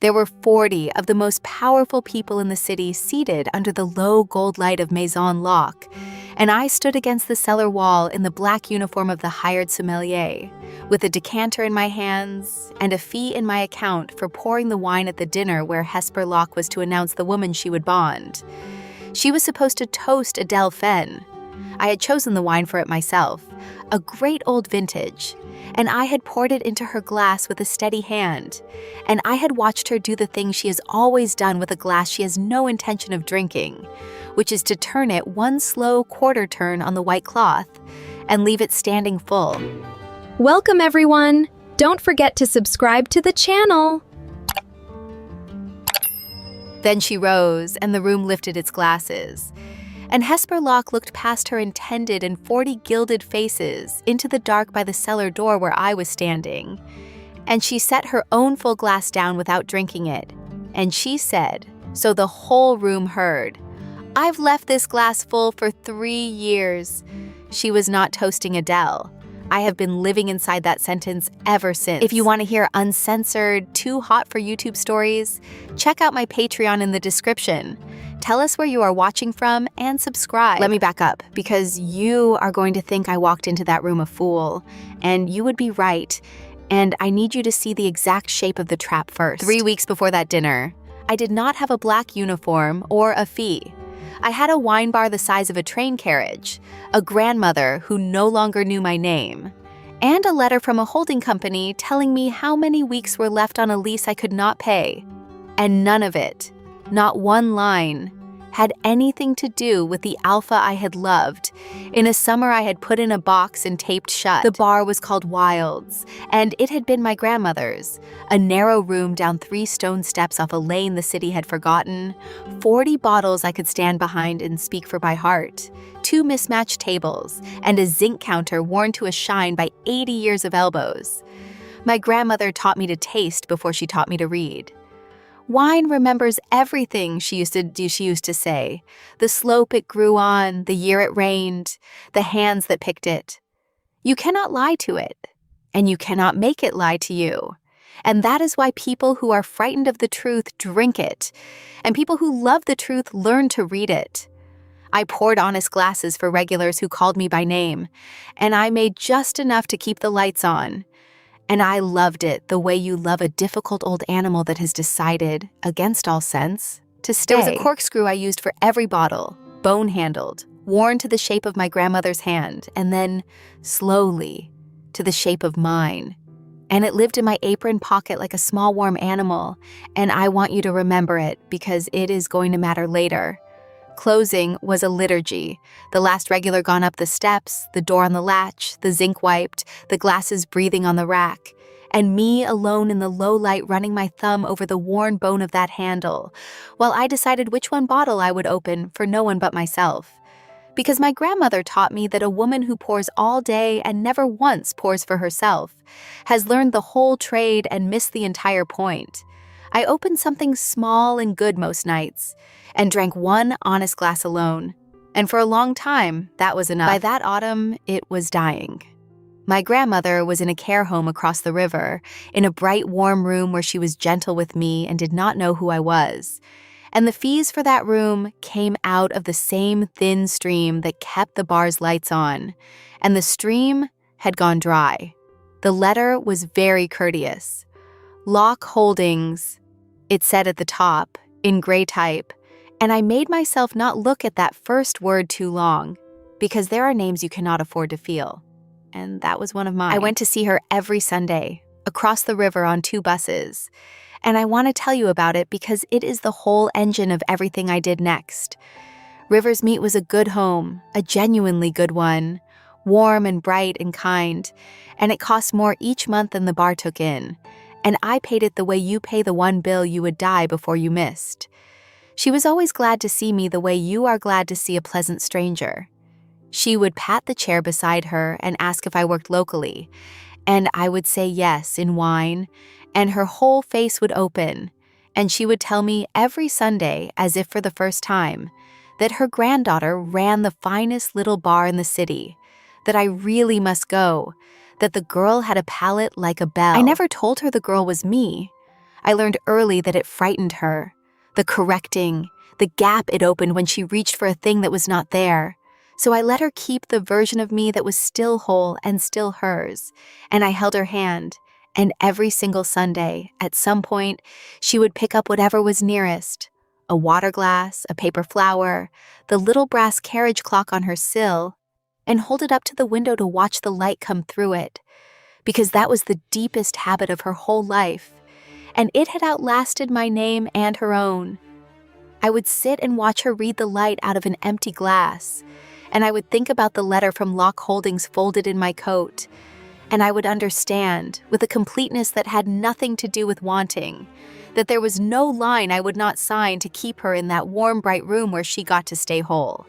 There were 40 of the most powerful people in the city seated under the low gold light of Maison Locke, and I stood against the cellar wall in the black uniform of the hired sommelier, with a decanter in my hands and a fee in my account for pouring the wine at the dinner where Hesper Locke was to announce the woman she would bond. She was supposed to toast Adele Fenn. I had chosen the wine for it myself, a great old vintage, and I had poured it into her glass with a steady hand, and I had watched her do the thing she has always done with a glass she has no intention of drinking, which is to turn it one slow quarter turn on the white cloth and leave it standing full. Welcome, everyone! Don't forget to subscribe to the channel! Then she rose, and the room lifted its glasses, and Hesper Locke looked past her intended and 40 gilded faces into the dark by the cellar door where I was standing. And she set her own full glass down without drinking it. And she said, so the whole room heard, "I've left this glass full for 3 years." She was not toasting Adele. I have been living inside that sentence ever since. If you want to hear uncensored, too hot for YouTube stories, check out my Patreon in the description. Tell us where you are watching from and subscribe. Let me back up, because you are going to think I walked into that room a fool, and you would be right, and I need you to see the exact shape of the trap first. 3 weeks before that dinner, I did not have a black uniform or a fee. I had a wine bar the size of a train carriage, a grandmother who no longer knew my name, and a letter from a holding company telling me how many weeks were left on a lease I could not pay. And none of it, not one line, had anything to do with the alpha I had loved. In a summer I had put in a box and taped shut. The bar was called Wilde's, and it had been my grandmother's, a narrow room down 3 stone steps off a lane the city had forgotten, 40 bottles I could stand behind and speak for by heart, 2 mismatched tables, and a zinc counter worn to a shine by 80 years of elbows. My grandmother taught me to taste before she taught me to read. Wine remembers everything, she used to say. The slope it grew on, the year it rained, the hands that picked it. You cannot lie to it, and you cannot make it lie to you. And that is why people who are frightened of the truth drink it, and people who love the truth learn to read it. I poured honest glasses for regulars who called me by name, and I made just enough to keep the lights on. And I loved it the way you love a difficult old animal that has decided, against all sense, to stay. There was a corkscrew I used for every bottle, bone-handled, worn to the shape of my grandmother's hand, and then, slowly, to the shape of mine. And it lived in my apron pocket like a small warm animal, and I want you to remember it because it is going to matter later. Closing was a liturgy, the last regular gone up the steps, the door on the latch, the zinc wiped, the glasses breathing on the rack, and me alone in the low light running my thumb over the worn bone of that handle, while I decided which one bottle I would open for no one but myself. Because my grandmother taught me that a woman who pours all day and never once pours for herself has learned the whole trade and missed the entire point. I opened something small and good most nights, and drank 1 honest glass alone. And for a long time, that was enough. By that autumn, it was dying. My grandmother was in a care home across the river, in a bright, warm room where she was gentle with me and did not know who I was. And the fees for that room came out of the same thin stream that kept the bar's lights on. And the stream had gone dry. The letter was very courteous. Locke Holdings, it said at the top, in gray type, and I made myself not look at that first word too long, because there are names you cannot afford to feel. And that was one of mine. I went to see her every Sunday, across the river on 2 buses. And I want to tell you about it because it is the whole engine of everything I did next. River's Meat was a good home, a genuinely good one, warm and bright and kind, and it cost more each month than the bar took in. And I paid it the way you pay the one bill you would die before you missed. She was always glad to see me the way you are glad to see a pleasant stranger. She would pat the chair beside her and ask if I worked locally, and I would say yes in whine, and her whole face would open, and she would tell me every Sunday, as if for the first time, that her granddaughter ran the finest little bar in the city, that I really must go, that the girl had a palate like a bell. I never told her the girl was me. I learned early that it frightened her. The correcting, the gap it opened when she reached for a thing that was not there. So I let her keep the version of me that was still whole and still hers, and I held her hand, and every single Sunday, at some point, she would pick up whatever was nearest, a water glass, a paper flower, the little brass carriage clock on her sill, and hold it up to the window to watch the light come through it, because that was the deepest habit of her whole life, and it had outlasted my name and her own. I would sit and watch her read the light out of an empty glass, and I would think about the letter from Locke Holdings folded in my coat, and I would understand, with a completeness that had nothing to do with wanting, that there was no line I would not sign to keep her in that warm, bright room where she got to stay whole.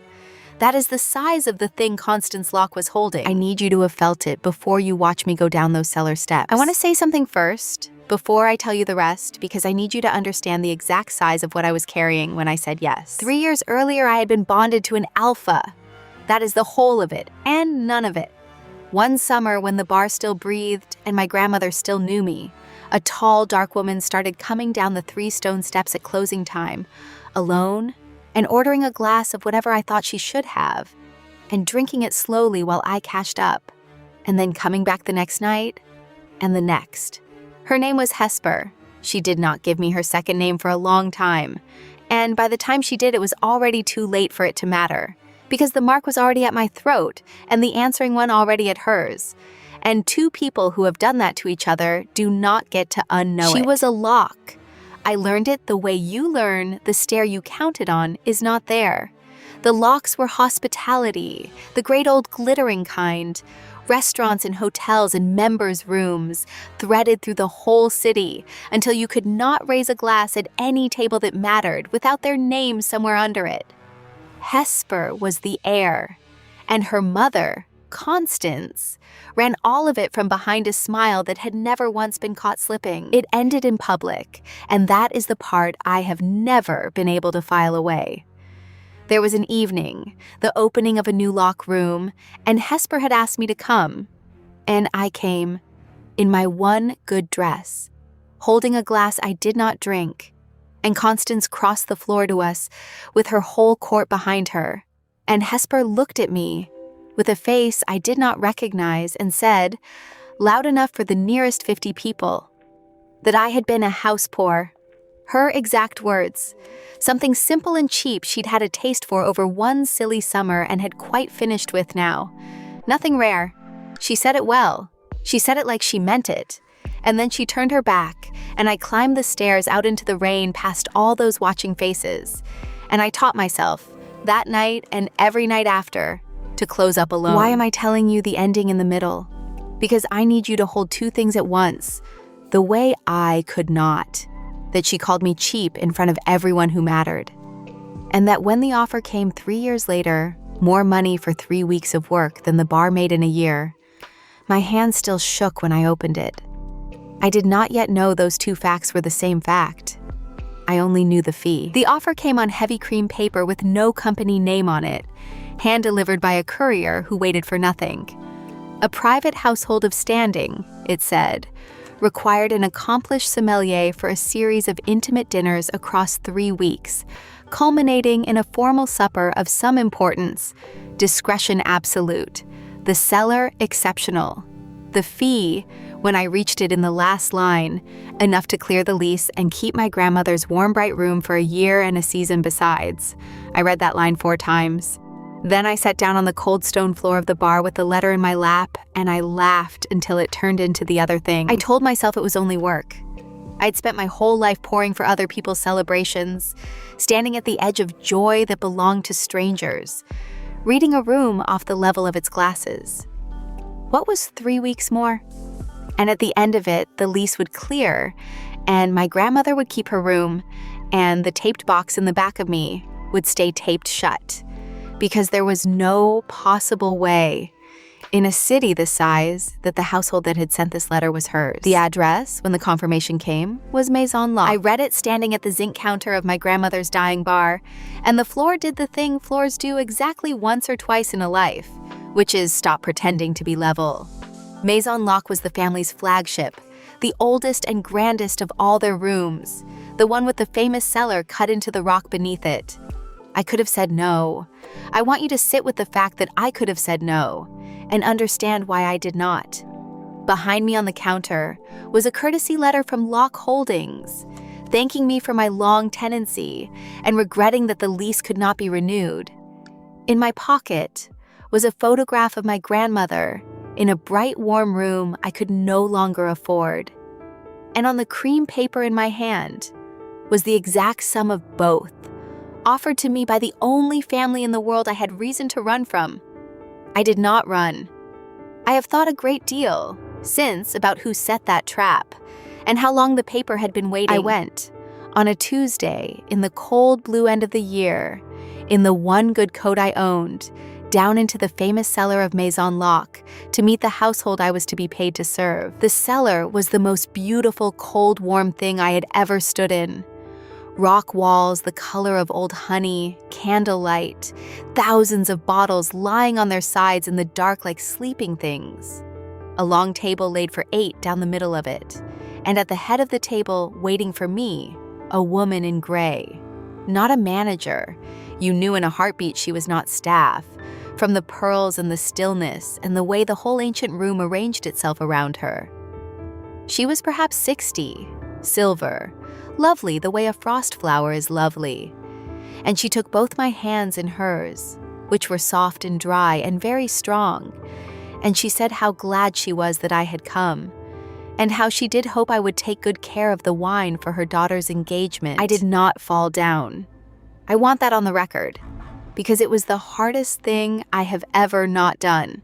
That is the size of the thing Constance Locke was holding. I need you to have felt it before you watch me go down those cellar steps. I want to say something first, before I tell you the rest, because I need you to understand the exact size of what I was carrying when I said yes. 3 years earlier, I had been bonded to an alpha. That is the whole of it, and none of it. One summer, when the bar still breathed and my grandmother still knew me, a tall, dark woman started coming down the 3 stone steps at closing time, alone, and ordering a glass of whatever I thought she should have, and drinking it slowly while I cashed up, and then coming back the next night, and the next. Her name was Hesper. She did not give me her second name for a long time, and by the time she did, it was already too late for it to matter, because the mark was already at my throat, and the answering one already at hers. And 2 people who have done that to each other do not get to unknow it. She was a Locke. I learned it the way you learn the stair you counted on is not there. The Locks were hospitality, the great old glittering kind, restaurants and hotels and members' rooms, threaded through the whole city until you could not raise a glass at any table that mattered without their name somewhere under it. Hesper was the heir, and her mother, Constance, ran all of it from behind a smile that had never once been caught slipping. It ended in public, and that is the part I have never been able to file away. There was an evening, the opening of a new Locke room, and Hesper had asked me to come. And I came, in my one good dress, holding a glass I did not drink, and Constance crossed the floor to us with her whole court behind her, and Hesper looked at me with a face I did not recognize and said, loud enough for the nearest 50 people, that I had been a house poor. Her exact words, something simple and cheap she'd had a taste for over one silly summer and had quite finished with now. Nothing rare. She said it well. She said it like she meant it. And then she turned her back, and I climbed the stairs out into the rain past all those watching faces. And I taught myself, that night and every night after, to close up alone. Why am I telling you the ending in the middle? Because I need you to hold 2 things at once, the way I could not. That she called me cheap in front of everyone who mattered. And that when the offer came 3 years later, more money for 3 weeks of work than the bar made in a year, my hand still shook when I opened it. I did not yet know those 2 facts were the same fact. I only knew the fee. The offer came on heavy cream paper with no company name on it, hand-delivered by a courier who waited for nothing. A private household of standing, it said, required an accomplished sommelier for a series of intimate dinners across 3 weeks, culminating in a formal supper of some importance, discretion absolute, the cellar exceptional, the fee, when I reached it in the last line, enough to clear the lease and keep my grandmother's warm, bright room for a year and a season besides. I read that line 4 times. Then I sat down on the cold stone floor of the bar with the letter in my lap, and I laughed until it turned into the other thing. I told myself it was only work. I'd spent my whole life pouring for other people's celebrations, standing at the edge of joy that belonged to strangers, reading a room off the level of its glasses. What was 3 weeks more? And at the end of it, the lease would clear, and my grandmother would keep her room, and the taped box in the back of me would stay taped shut, because there was no possible way, in a city this size, that the household that had sent this letter was hers. The address, when the confirmation came, was Maison Locke. I read it standing at the zinc counter of my grandmother's dying bar, and the floor did the thing floors do exactly once or twice in a life, which is stop pretending to be level. Maison Locke was the family's flagship, the oldest and grandest of all their rooms, the one with the famous cellar cut into the rock beneath it. I could have said no. I want you to sit with the fact that I could have said no, and understand why I did not. Behind me on the counter was a courtesy letter from Locke Holdings, thanking me for my long tenancy and regretting that the lease could not be renewed. In my pocket was a photograph of my grandmother in a bright, warm room I could no longer afford. And on the cream paper in my hand was the exact sum of both, offered to me by the only family in the world I had reason to run from. I did not run. I have thought a great deal since about who set that trap and how long the paper had been waiting. I went on a Tuesday in the cold blue end of the year, in the one good coat I owned, down into the famous cellar of Maison Locke to meet the household I was to be paid to serve. The cellar was the most beautiful, cold, warm thing I had ever stood in. Rock walls the color of old honey, candlelight, thousands of bottles lying on their sides in the dark like sleeping things. A long table laid for 8 down the middle of it, and at the head of the table, waiting for me, a woman in gray. Not a manager. You knew in a heartbeat she was not staff, from the pearls and the stillness and the way the whole ancient room arranged itself around her. She was perhaps 60, silver, lovely the way a frost flower is lovely. And she took both my hands in hers, which were soft and dry and very strong, and she said how glad she was that I had come, and how she did hope I would take good care of the wine for her daughter's engagement. I did not fall down. I want that on the record, because it was the hardest thing I have ever not done.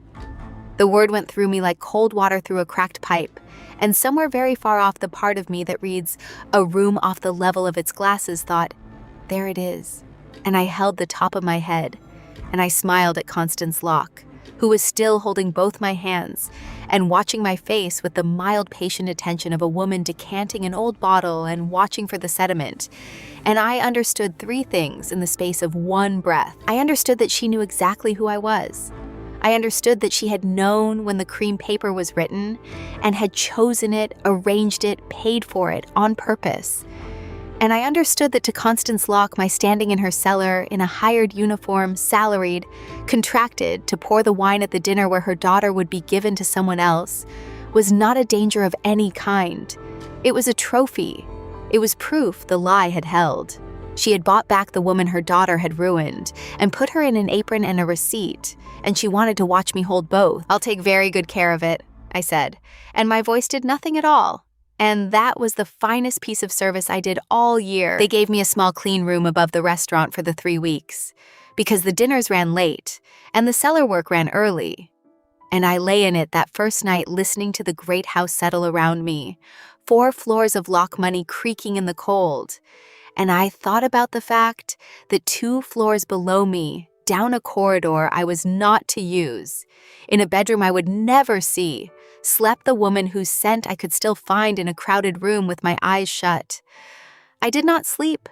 The word went through me like cold water through a cracked pipe, and somewhere very far off the part of me that reads, "A room off the level of its glasses," thought, "There it is." And I held the top of my head, and I smiled at Constance Locke, who was still holding both my hands and watching my face with the mild, patient attention of a woman decanting an old bottle and watching for the sediment. And I understood 3 things in the space of one breath. I understood that she knew exactly who I was. I understood that she had known when the cream paper was written and had chosen it, arranged it, paid for it on purpose. And I understood that to Constance Locke, my standing in her cellar in a hired uniform, salaried, contracted to pour the wine at the dinner where her daughter would be given to someone else, was not a danger of any kind. It was a trophy. It was proof the lie had held. She had bought back the woman her daughter had ruined and put her in an apron and a receipt, and she wanted to watch me hold both. "I'll take very good care of it," I said, and my voice did nothing at all. And that was the finest piece of service I did all year. They gave me a small clean room above the restaurant for the 3 weeks, because the dinners ran late and the cellar work ran early. And I lay in it that first night listening to the great house settle around me, 4 floors of Locke money creaking in the cold. And I thought about the fact that 2 floors below me, down a corridor I was not to use, in a bedroom I would never see, slept the woman whose scent I could still find in a crowded room with my eyes shut. I did not sleep.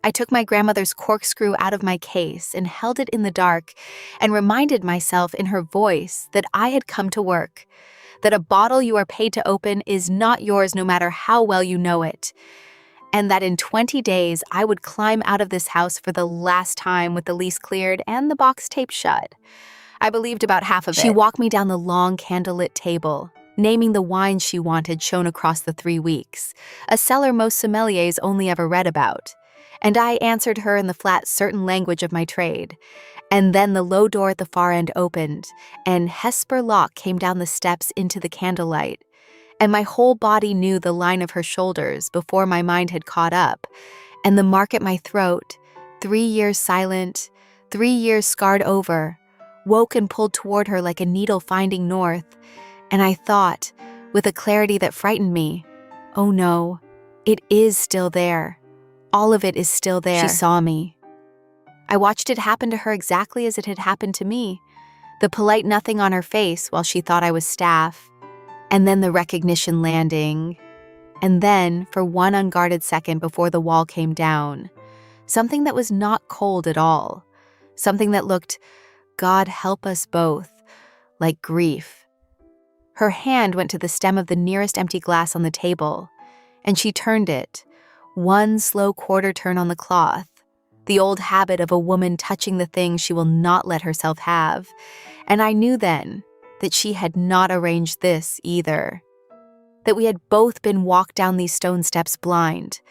I took my grandmother's corkscrew out of my case and held it in the dark and reminded myself in her voice that I had come to work, that a bottle you are paid to open is not yours no matter how well you know it, and that in 20 days I would climb out of this house for the last time with the lease cleared and the box taped shut. I believed about half of it. She walked me down the long candlelit table, naming the wines she wanted shown across the 3 weeks, a cellar most sommeliers only ever read about. And I answered her in the flat, certain language of my trade. And then the low door at the far end opened, and Hesper Locke came down the steps into the candlelight. And my whole body knew the line of her shoulders before my mind had caught up, and the mark at my throat, 3 years silent, 3 years scarred over, woke and pulled toward her like a needle finding north. And I thought, with a clarity that frightened me, oh no, it is still there. All of it is still there. She saw me. I watched it happen to her exactly as it had happened to me, the polite nothing on her face while she thought I was staff, and then the recognition landing, and then, for one unguarded second before the wall came down, something that was not cold at all, something that looked, God help us both, like grief. Her hand went to the stem of the nearest empty glass on the table, and she turned it, one slow quarter turn on the cloth, the old habit of a woman touching the thing she will not let herself have, and I knew then that she had not arranged this either, that we had both been walked down these stone steps blind,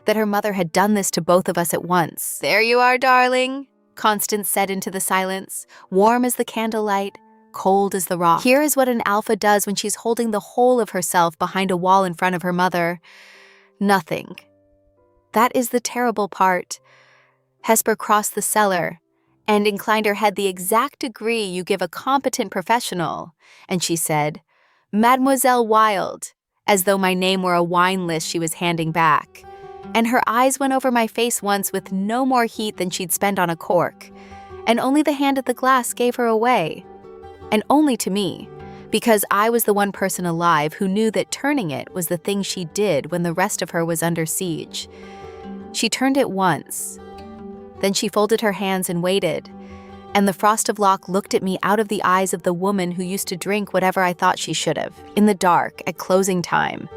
that her mother had done this to both of us at once. "There you are, darling," Constance said into the silence, warm as the candlelight, cold as the rock. Here is what an alpha does when she's holding the whole of herself behind a wall in front of her mother. Nothing. That is the terrible part. Hesper crossed the cellar and inclined her head the exact degree you give a competent professional, and she said, "Mademoiselle Wilde," as though my name were a wine list she was handing back. And her eyes went over my face once with no more heat than she'd spent on a cork, and only the hand at the glass gave her away. And only to me, because I was the one person alive who knew that turning it was the thing she did when the rest of her was under siege. She turned it once. Then she folded her hands and waited, and the Frost of Locke looked at me out of the eyes of the woman who used to drink whatever I thought she should have, in the dark, at closing time,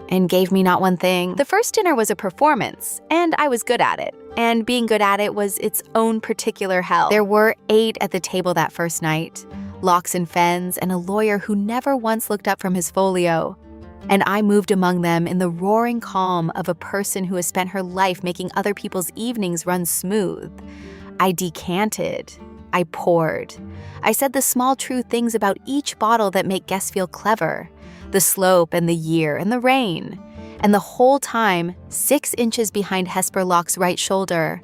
and gave me not one thing. The first dinner was a performance, and I was good at it, and being good at it was its own particular hell. There were 8 at the table that first night, Locks and Fens, and a lawyer who never once looked up from his folio. And I moved among them in the roaring calm of a person who has spent her life making other people's evenings run smooth. I decanted. I poured. I said the small true things about each bottle that make guests feel clever. The slope and the year and the rain. And the whole time, 6 inches behind Hesper Locke's right shoulder,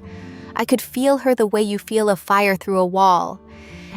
I could feel her the way you feel a fire through a wall.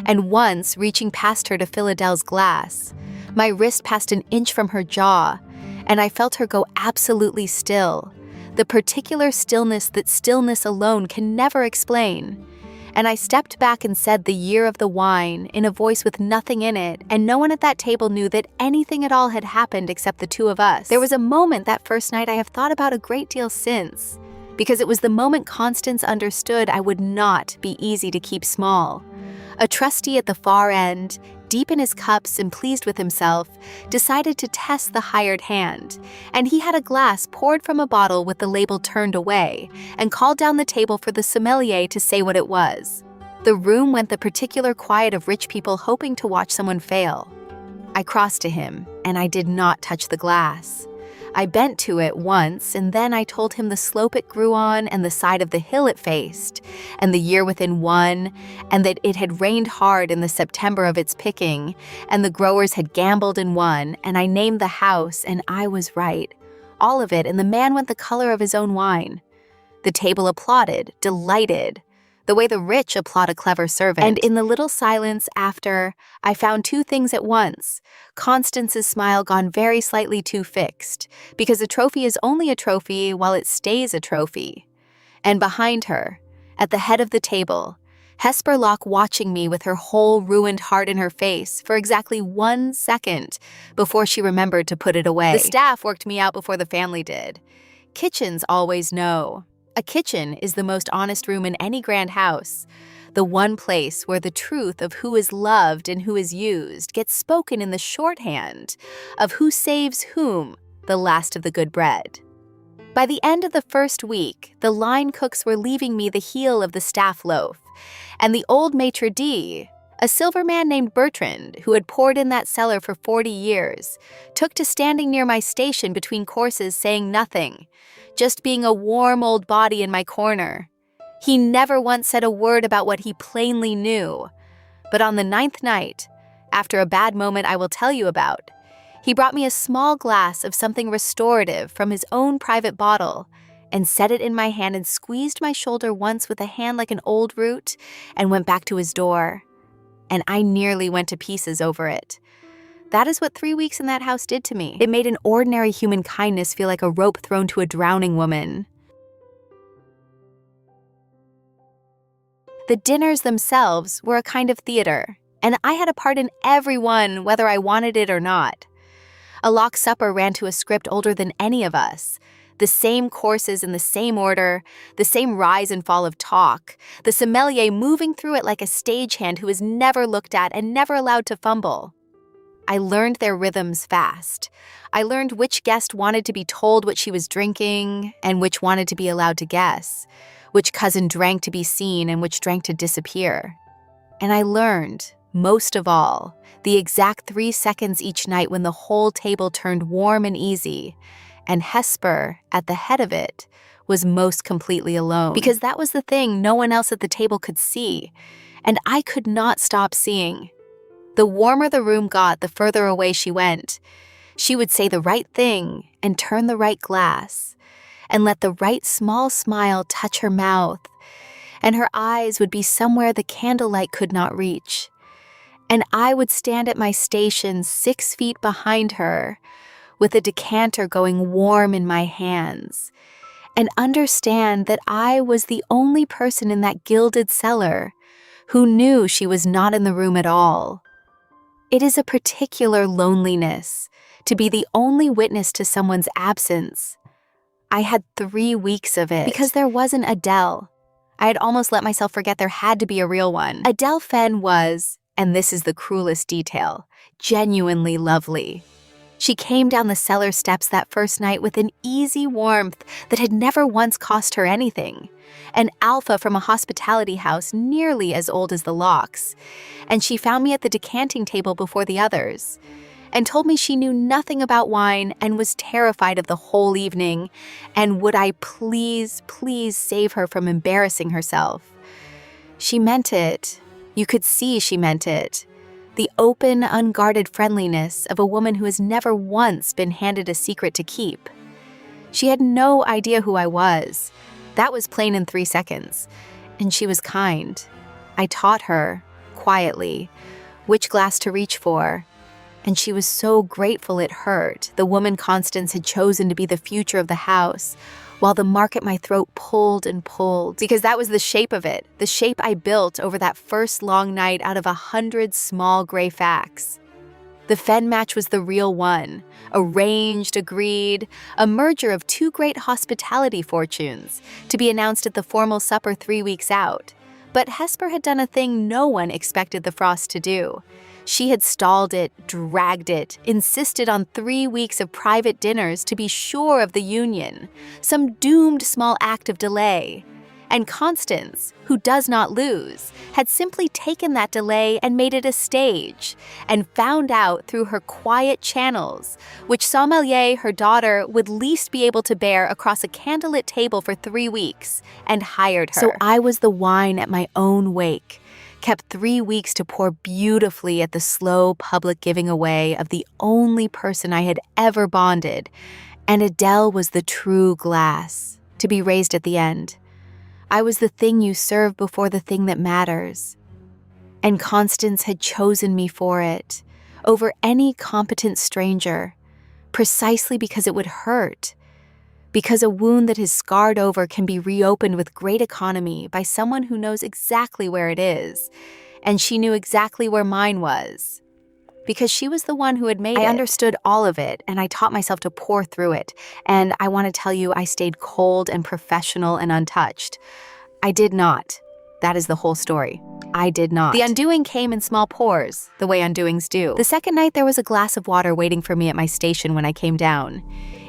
And once, reaching past her to fill Adele's glass, my wrist passed an inch from her jaw, and I felt her go absolutely still, the particular stillness that stillness alone can never explain. And I stepped back and said the year of the wine in a voice with nothing in it, and no one at that table knew that anything at all had happened except the 2 of us. There was a moment that first night I have thought about a great deal since, because it was the moment Constance understood I would not be easy to keep small. A trustee at the far end, deep in his cups and pleased with himself, decided to test the hired hand, and he had a glass poured from a bottle with the label turned away, and called down the table for the sommelier to say what it was. The room went the particular quiet of rich people hoping to watch someone fail. I crossed to him, and I did not touch the glass. I bent to it once, and then I told him the slope it grew on and the side of the hill it faced, and the year within one, and that it had rained hard in the September of its picking, and the growers had gambled and won, and I named the house, and I was right. All of it, and the man went the color of his own wine. The table applauded, delighted, the way the rich applaud a clever servant. And in the little silence after, I found 2 things at once. Constance's smile gone very slightly too fixed, because a trophy is only a trophy while it stays a trophy. And behind her, at the head of the table, Hesper Locke watching me with her whole ruined heart in her face for exactly 1 second before she remembered to put it away. The staff worked me out before the family did. Kitchens always know. A kitchen is the most honest room in any grand house, the one place where the truth of who is loved and who is used gets spoken in the shorthand of who saves whom, the last of the good bread. By the end of the first week, the line cooks were leaving me the heel of the staff loaf, and the old maitre d', a silver man named Bertrand, who had poured in that cellar for 40 years, took to standing near my station between courses saying nothing, just being a warm old body in my corner. He never once said a word about what he plainly knew. But on the 9th night, after a bad moment I will tell you about, he brought me a small glass of something restorative from his own private bottle and set it in my hand and squeezed my shoulder once with a hand like an old root and went back to his door. And I nearly went to pieces over it. That is what 3 weeks in that house did to me. It made an ordinary human kindness feel like a rope thrown to a drowning woman. The dinners themselves were a kind of theater, and I had a part in every one, whether I wanted it or not. A Locke supper ran to a script older than any of us. The same courses in the same order, the same rise and fall of talk, the sommelier moving through it like a stagehand who is never looked at and never allowed to fumble. I learned their rhythms fast. I learned which guest wanted to be told what she was drinking and which wanted to be allowed to guess, which cousin drank to be seen and which drank to disappear. And I learned, most of all, the exact 3 seconds each night when the whole table turned warm and easy, and Hesper, at the head of it, was most completely alone. Because that was the thing no one else at the table could see, and I could not stop seeing. The warmer the room got, the further away she went. She would say the right thing and turn the right glass, and let the right small smile touch her mouth, and her eyes would be somewhere the candlelight could not reach. And I would stand at my station 6 feet behind her, with a decanter going warm in my hands, and understand that I was the only person in that gilded cellar who knew she was not in the room at all. It is a particular loneliness to be the only witness to someone's absence. I had 3 weeks of it because there wasn't Adele. I had almost let myself forget there had to be a real one. Adele Fenn was, and this is the cruelest detail, genuinely lovely. She came down the cellar steps that first night with an easy warmth that had never once cost her anything. An alpha from a hospitality house nearly as old as the Lockes. And she found me at the decanting table before the others, and told me she knew nothing about wine and was terrified of the whole evening, and would I please save her from embarrassing herself. She meant it. You could see she meant it. The open, unguarded friendliness of a woman who has never once been handed a secret to keep. She had no idea who I was. That was plain in 3 seconds. And she was kind. I taught her, quietly, which glass to reach for. And she was so grateful it hurt, the woman Constance had chosen to be the future of the house, while the mark at my throat pulled and pulled, because that was the shape of it, the shape I built over that first long night out of 100 small gray facts. The Fenn match was the real one, arranged, agreed, a merger of 2 great hospitality fortunes, to be announced at the formal supper 3 weeks out. But Hesper had done a thing no one expected the Frost to do. She had stalled it, dragged it, insisted on 3 weeks of private dinners to be sure of the union, some doomed small act of delay. And Constance, who does not lose, had simply taken that delay and made it a stage, and found out through her quiet channels, which sommelier, her daughter, would least be able to bear across a candlelit table for 3 weeks, and hired her. So I was the wine at my own wake, kept 3 weeks to pour beautifully at the slow public giving away of the only person I had ever bonded, and Adele was the true glass, to be raised at the end. I was the thing you serve before the thing that matters. And Constance had chosen me for it, over any competent stranger, precisely because it would hurt, because a wound that is scarred over can be reopened with great economy by someone who knows exactly where it is, and she knew exactly where mine was. Because she was the one who had made it. I understood all of it, and I taught myself to pour through it, and I want to tell you I stayed cold and professional and untouched. I did not. That is the whole story. I did not. The undoing came in small pours, the way undoings do. The second night there was a glass of water waiting for me at my station when I came down,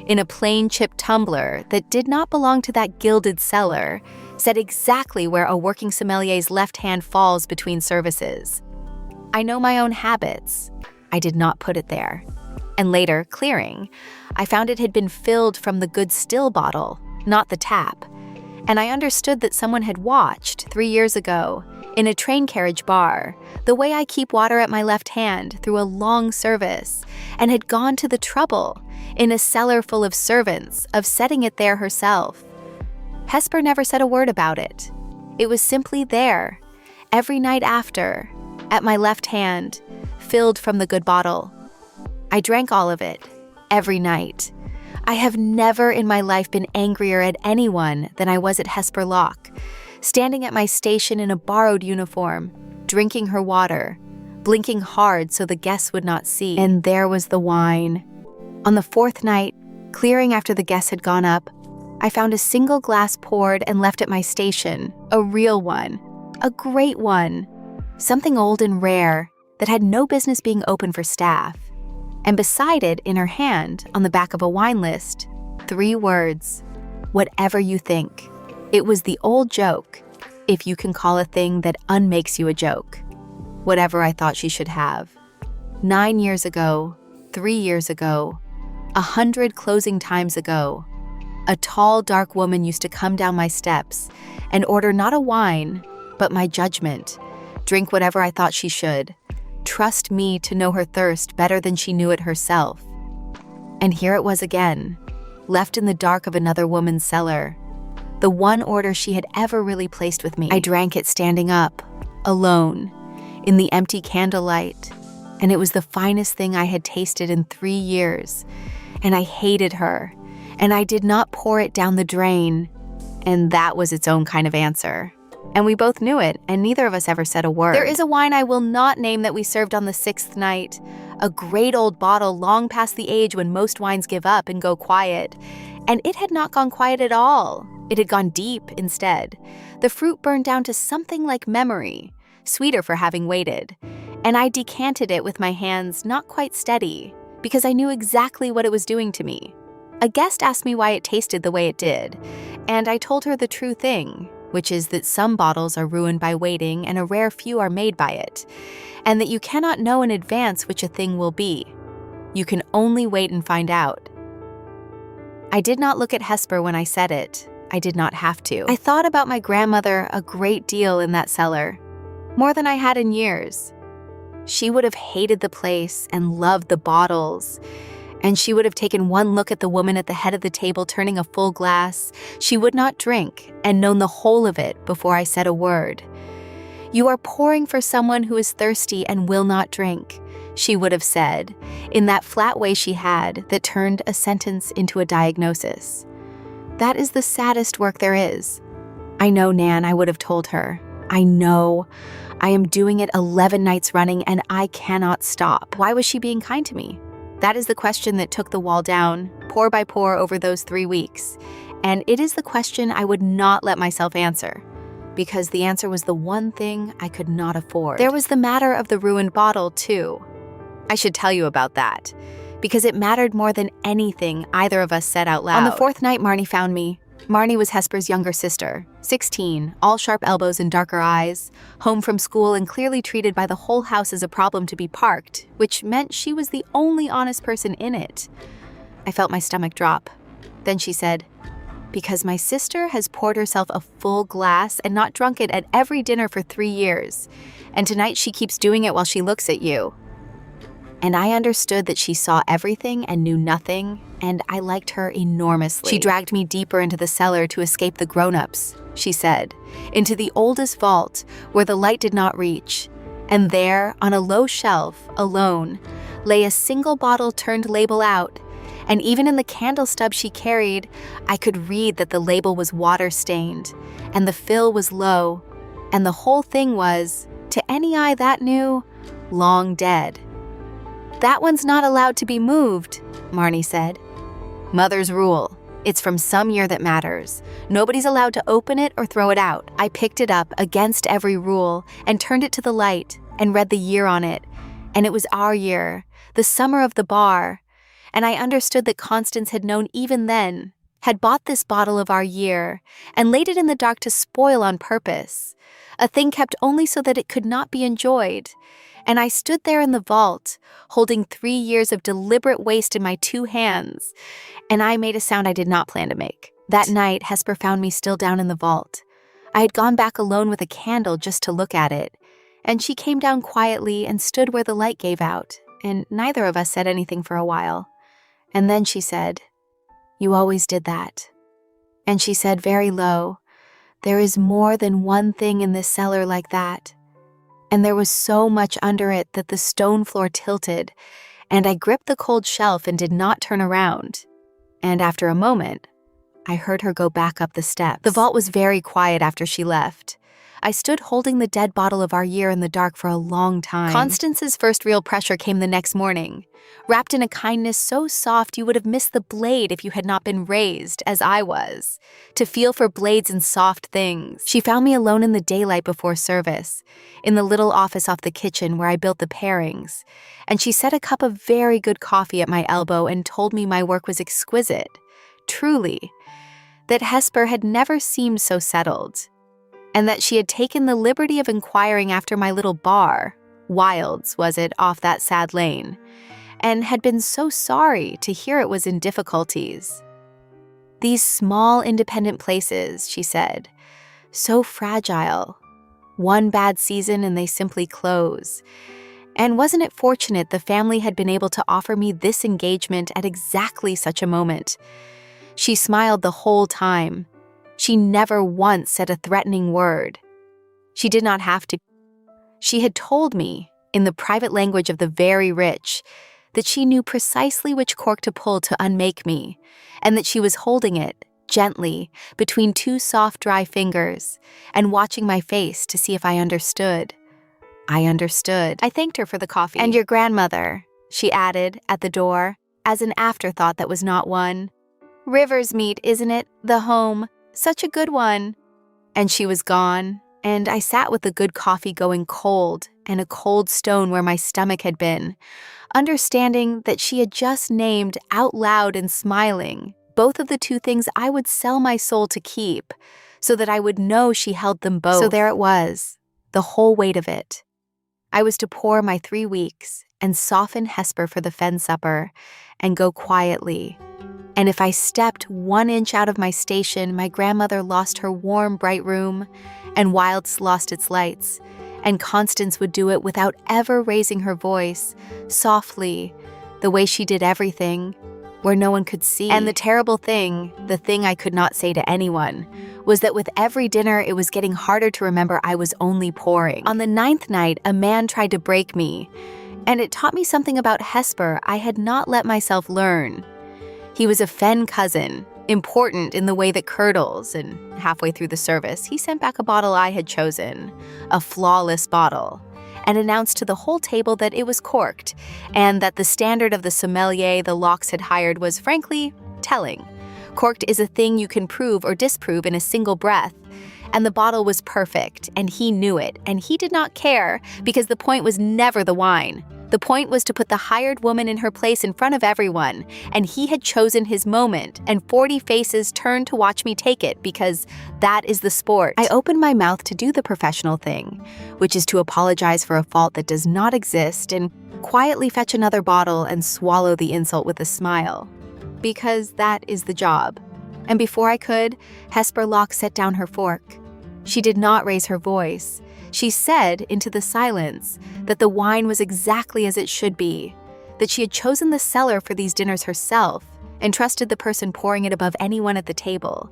in a plain chip tumbler that did not belong to that gilded cellar, set exactly where a working sommelier's left hand falls between services. I know my own habits. I did not put it there. And later, clearing, I found it had been filled from the good still bottle, not the tap. And I understood that someone had watched 3 years ago, in a train carriage bar, the way I keep water at my left hand through a long service, and had gone to the trouble, in a cellar full of servants, of setting it there herself. Hesper never said a word about it. It was simply there, every night after, at my left hand, filled from the good bottle. I drank all of it, every night. I have never in my life been angrier at anyone than I was at Hesper Locke, standing at my station in a borrowed uniform, drinking her water, blinking hard so the guests would not see. And there was the wine. On the 4th night, clearing after the guests had gone up, I found a single glass poured and left at my station, a real one, a great one, something old and rare that had no business being open for staff. And beside it, in her hand, on the back of a wine list, 3 words: whatever you think. It was the old joke, if you can call a thing that unmakes you a joke. Whatever I thought she should have. 9 years ago, 3 years ago, 100 closing times ago, a tall, dark woman used to come down my steps and order not a wine, but my judgment. Drink whatever I thought she should. Trust me to know her thirst better than she knew it herself. And here it was again, left in the dark of another woman's cellar. The one order she had ever really placed with me. I drank it standing up, alone, in the empty candlelight, and it was the finest thing I had tasted in 3 years. And I hated her, and I did not pour it down the drain, and that was its own kind of answer. And we both knew it, and neither of us ever said a word. There is a wine I will not name that we served on the 6th night, a great old bottle long past the age when most wines give up and go quiet, and it had not gone quiet at all. It had gone deep instead. The fruit burned down to something like memory, sweeter for having waited, and I decanted it with my hands not quite steady, because I knew exactly what it was doing to me. A guest asked me why it tasted the way it did, and I told her the true thing, which is that some bottles are ruined by waiting and a rare few are made by it, and that you cannot know in advance which a thing will be. You can only wait and find out. I did not look at Hesper when I said it. I did not have to. I thought about my grandmother a great deal in that cellar, more than I had in years. She would have hated the place and loved the bottles, and she would have taken one look at the woman at the head of the table turning a full glass. She would not drink and known the whole of it before I said a word. "You are pouring for someone who is thirsty and will not drink," she would have said, in that flat way she had that turned a sentence into a diagnosis. That is the saddest work there is. I know, Nan, I would have told her. I know. I am doing it 11 nights running and I cannot stop. Why was she being kind to me? That is the question that took the wall down, pour by pour over those 3 weeks. And it is the question I would not let myself answer, because the answer was the one thing I could not afford. There was the matter of the ruined bottle, too. I should tell you about that, because it mattered more than anything either of us said out loud. On the 4th night, Marnie found me. Marnie was Hesper's younger sister, 16, all sharp elbows and darker eyes, home from school and clearly treated by the whole house as a problem to be parked, which meant she was the only honest person in it. I felt my stomach drop. Then she said, "Because my sister has poured herself a full glass and not drunk it at every dinner for 3 years, and tonight she keeps doing it while she looks at you." And I understood that she saw everything and knew nothing, and I liked her enormously. She dragged me deeper into the cellar to escape the grown-ups, she said, into the oldest vault where the light did not reach, and there, on a low shelf, alone, lay a single bottle turned label out, and even in the candle stub she carried, I could read that the label was water-stained, and the fill was low, and the whole thing was, to any eye that knew, long dead. "That one's not allowed to be moved," Marnie said. "Mother's rule. It's from some year that matters. Nobody's allowed to open it or throw it out." I picked it up against every rule and turned it to the light and read the year on it. And it was our year, the summer of the bar. And I understood that Constance had known even then, had bought this bottle of our year and laid it in the dark to spoil on purpose, a thing kept only so that it could not be enjoyed. And I stood there in the vault, holding 3 years of deliberate waste in my 2 hands, and I made a sound I did not plan to make. That night, Hesper found me still down in the vault. I had gone back alone with a candle just to look at it, and she came down quietly and stood where the light gave out, and neither of us said anything for a while. And then she said, "You always did that." And she said very low, "There is more than one thing in this cellar like that." And there was so much under it that the stone floor tilted, and I gripped the cold shelf and did not turn around. And after a moment, I heard her go back up the steps. The vault was very quiet after she left. I stood holding the dead bottle of our year in the dark for a long time. Constance's first real pressure came the next morning, wrapped in a kindness so soft you would have missed the blade if you had not been raised, as I was, to feel for blades and soft things. She found me alone in the daylight before service, in the little office off the kitchen where I built the pairings, and she set a cup of very good coffee at my elbow and told me my work was exquisite, truly, that Hesper had never seemed so settled, and that she had taken the liberty of inquiring after my little bar, Wilde's was it, off that sad lane, and had been so sorry to hear it was in difficulties. These small independent places, she said, so fragile. One bad season and they simply close. And wasn't it fortunate the family had been able to offer me this engagement at exactly such a moment? She smiled the whole time. She never once said a threatening word. She did not have to. She had told me, in the private language of the very rich, that she knew precisely which cork to pull to unmake me, and that she was holding it, gently, between two soft, dry fingers, and watching my face to see if I understood. I understood. I thanked her for the coffee. "And your grandmother," she added, at the door, as an afterthought that was not one. "River's meat, isn't it? The home. Such a good one." And she was gone, and I sat with the good coffee going cold and a cold stone where my stomach had been, understanding that she had just named out loud and smiling both of the two things I would sell my soul to keep, so that I would know she held them both. So there it was, the whole weight of it. I was to pour my 3 weeks and soften Hesper for the fen supper and go quietly. And if I stepped 1 inch out of my station, my grandmother lost her warm, bright room, and Wilde's lost its lights, and Constance would do it without ever raising her voice, softly, the way she did everything, where no one could see. And the terrible thing, the thing I could not say to anyone, was that with every dinner it was getting harder to remember I was only pouring. On the 9th night, a man tried to break me, and it taught me something about Hesper I had not let myself learn. He was a fen cousin, important in the way that curdles, and halfway through the service, he sent back a bottle I had chosen, a flawless bottle, and announced to the whole table that it was corked, and that the standard of the sommelier the Locks had hired was, frankly, telling. Corked is a thing you can prove or disprove in a single breath, and the bottle was perfect, and he knew it, and he did not care, because the point was never the wine. The point was to put the hired woman in her place in front of everyone, and he had chosen his moment, and 40 faces turned to watch me take it, because that is the sport. I opened my mouth to do the professional thing, which is to apologize for a fault that does not exist, and quietly fetch another bottle and swallow the insult with a smile. Because that is the job. And before I could, Hesper Locke set down her fork. She did not raise her voice. She said into the silence that the wine was exactly as it should be, that she had chosen the cellar for these dinners herself and trusted the person pouring it above anyone at the table,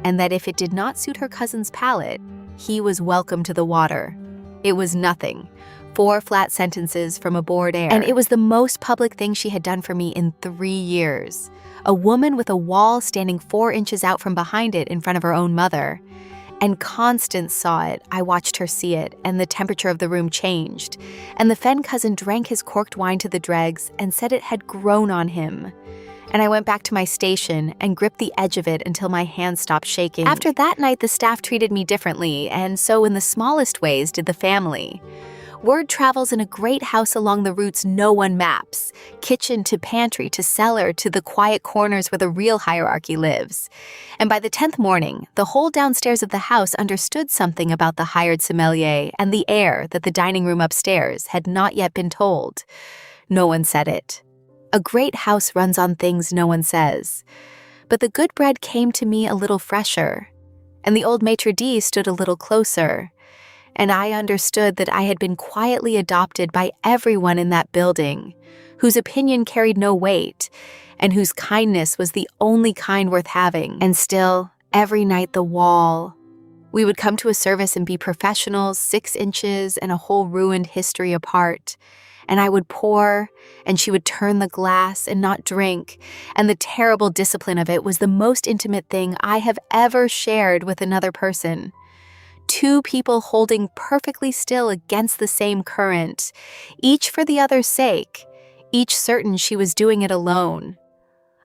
and that if it did not suit her cousin's palate, he was welcome to the water. It was nothing. 4 flat sentences from a bored heir. And it was the most public thing she had done for me in 3 years. A woman with a wall standing 4 inches out from behind it in front of her own mother. And Constance saw it, I watched her see it, and the temperature of the room changed. And the fen cousin drank his corked wine to the dregs and said it had grown on him. And I went back to my station and gripped the edge of it until my hands stopped shaking. After that night, the staff treated me differently, and so in the smallest ways did the family. Word travels in a great house along the routes no one maps, kitchen to pantry to cellar to the quiet corners where the real hierarchy lives. And by the 10th morning, the whole downstairs of the house understood something about the hired sommelier and the heir that the dining room upstairs had not yet been told. No one said it. A great house runs on things no one says. But the good bread came to me a little fresher, and the old maitre d' stood a little closer. And I understood that I had been quietly adopted by everyone in that building, whose opinion carried no weight, and whose kindness was the only kind worth having. And still, every night the wall. We would come to a service and be professionals 6 inches and a whole ruined history apart. And I would pour, and she would turn the glass and not drink, and the terrible discipline of it was the most intimate thing I have ever shared with another person. Two people holding perfectly still against the same current, each for the other's sake, each certain she was doing it alone.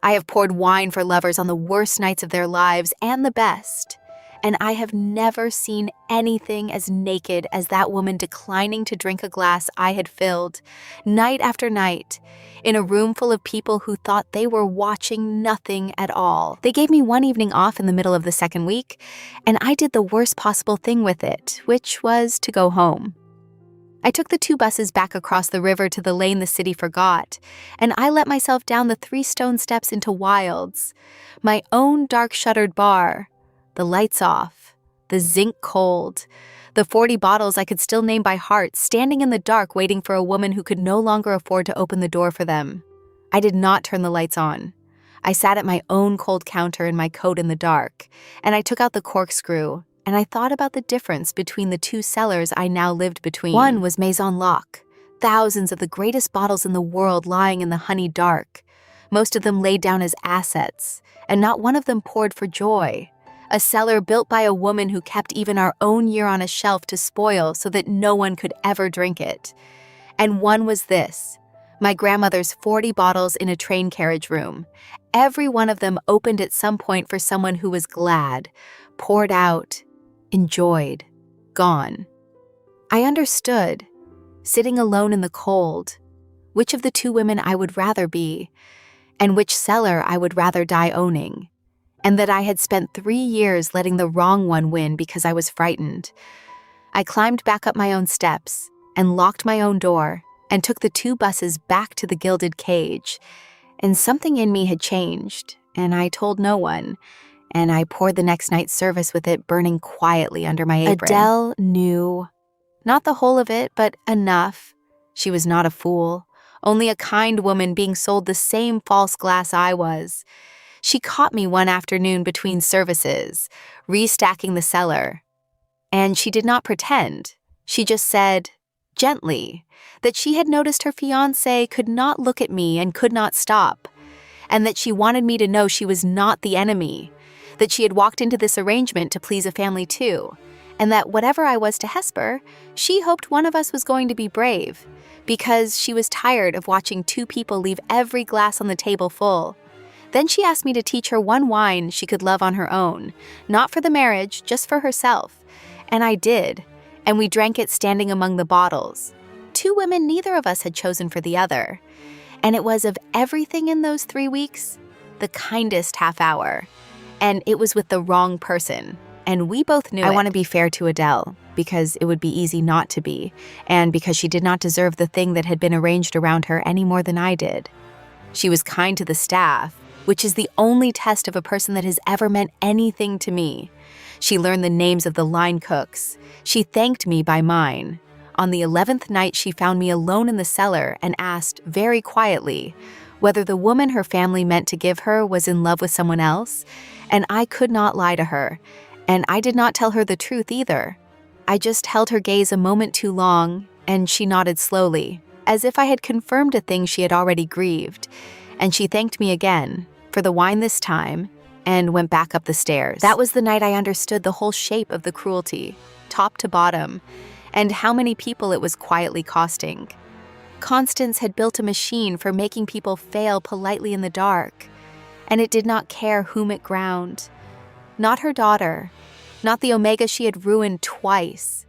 I have poured wine for lovers on the worst nights of their lives and the best, and I have never seen anything as naked as that woman declining to drink a glass I had filled, night after night, in a room full of people who thought they were watching nothing at all. They gave me one evening off in the middle of the second week, and I did the worst possible thing with it, which was to go home. I took the 2 buses back across the river to the lane the city forgot, and I let myself down the 3 stone steps into Wilde's, my own dark-shuttered bar, the lights off, the zinc cold, the 40 bottles I could still name by heart, standing in the dark waiting for a woman who could no longer afford to open the door for them. I did not turn the lights on. I sat at my own cold counter in my coat in the dark, and I took out the corkscrew, and I thought about the difference between the 2 cellars I now lived between. One was Maison Locke, thousands of the greatest bottles in the world lying in the honey dark, most of them laid down as assets, and not one of them poured for joy. A cellar built by a woman who kept even our own year on a shelf to spoil so that no one could ever drink it. And one was this, my grandmother's 40 bottles in a train carriage room, every one of them opened at some point for someone who was glad, poured out, enjoyed, gone. I understood, sitting alone in the cold, which of the 2 women I would rather be, and which cellar I would rather die owning, and that I had spent 3 years letting the wrong one win because I was frightened. I climbed back up my own steps and locked my own door and took the 2 buses back to the gilded cage, and something in me had changed, and I told no one, and I poured the next night's service with it burning quietly under my apron. Adele knew. Not the whole of it, but enough. She was not a fool, only a kind woman being sold the same false glass I was. She caught me one afternoon between services, restacking the cellar. And she did not pretend. She just said, gently, that she had noticed her fiancé could not look at me and could not stop, and that she wanted me to know she was not the enemy, that she had walked into this arrangement to please a family too, and that whatever I was to Hesper, she hoped one of us was going to be brave, because she was tired of watching 2 people leave every glass on the table full. Then she asked me to teach her one wine she could love on her own, not for the marriage, just for herself. And I did, and we drank it standing among the bottles. 2 women neither of us had chosen for the other. And it was of everything in those 3 weeks, the kindest half hour. And it was with the wrong person, and we both knew it. I want to be fair to Adele, because it would be easy not to be, and because she did not deserve the thing that had been arranged around her any more than I did. She was kind to the staff, which is the only test of a person that has ever meant anything to me. She learned the names of the line cooks. She thanked me by mine. On the 11th night, she found me alone in the cellar and asked, very quietly, whether the woman her family meant to give her was in love with someone else, and I could not lie to her, and I did not tell her the truth either. I just held her gaze a moment too long, and she nodded slowly, as if I had confirmed a thing she had already grieved, and she thanked me again, for the wine this time, and went back up the stairs. That was the night I understood the whole shape of the cruelty, top to bottom, and how many people it was quietly costing. Constance had built a machine for making people fail politely in the dark, and it did not care whom it ground. Not her daughter, not the omega she had ruined twice,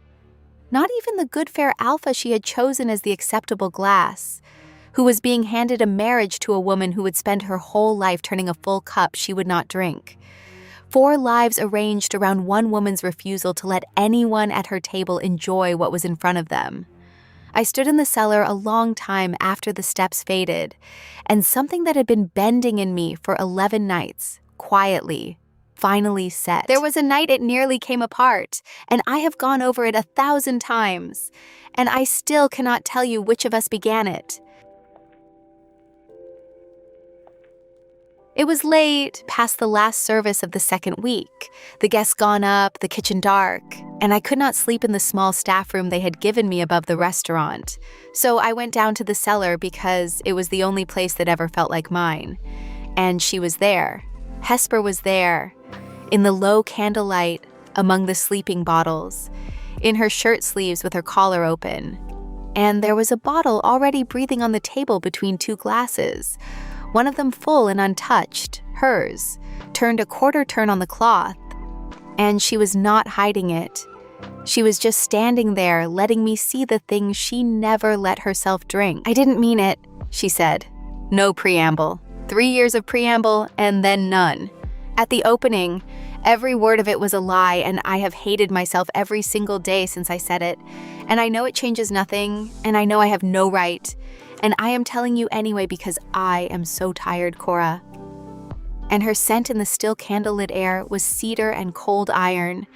not even the good fair alpha she had chosen as the acceptable glass, who was being handed a marriage to a woman who would spend her whole life turning a full cup she would not drink. 4 lives arranged around one woman's refusal to let anyone at her table enjoy what was in front of them. I stood in the cellar a long time after the steps faded, and something that had been bending in me for 11 nights, quietly, finally set. There was a night it nearly came apart, and I have gone over it 1,000 times, and I still cannot tell you which of us began it. It was late, past the last service of the second week, the guests gone up, the kitchen dark, and I could not sleep in the small staff room they had given me above the restaurant. So I went down to the cellar because it was the only place that ever felt like mine. And she was there. Hesper was there. In the low candlelight, among the sleeping bottles, in her shirt sleeves with her collar open. And there was a bottle already breathing on the table between two glasses, one of them full and untouched, hers, turned a quarter turn on the cloth. And she was not hiding it. She was just standing there, letting me see the things she never let herself drink. "I didn't mean it," she said. No preamble. 3 years of preamble, and then none. At the opening, every word of it was a lie, and I have hated myself every single day since I said it. And I know it changes nothing, and I know I have no right. And I am telling you anyway because I am so tired, Cora. And her scent in the still candlelit air was cedar and cold iron,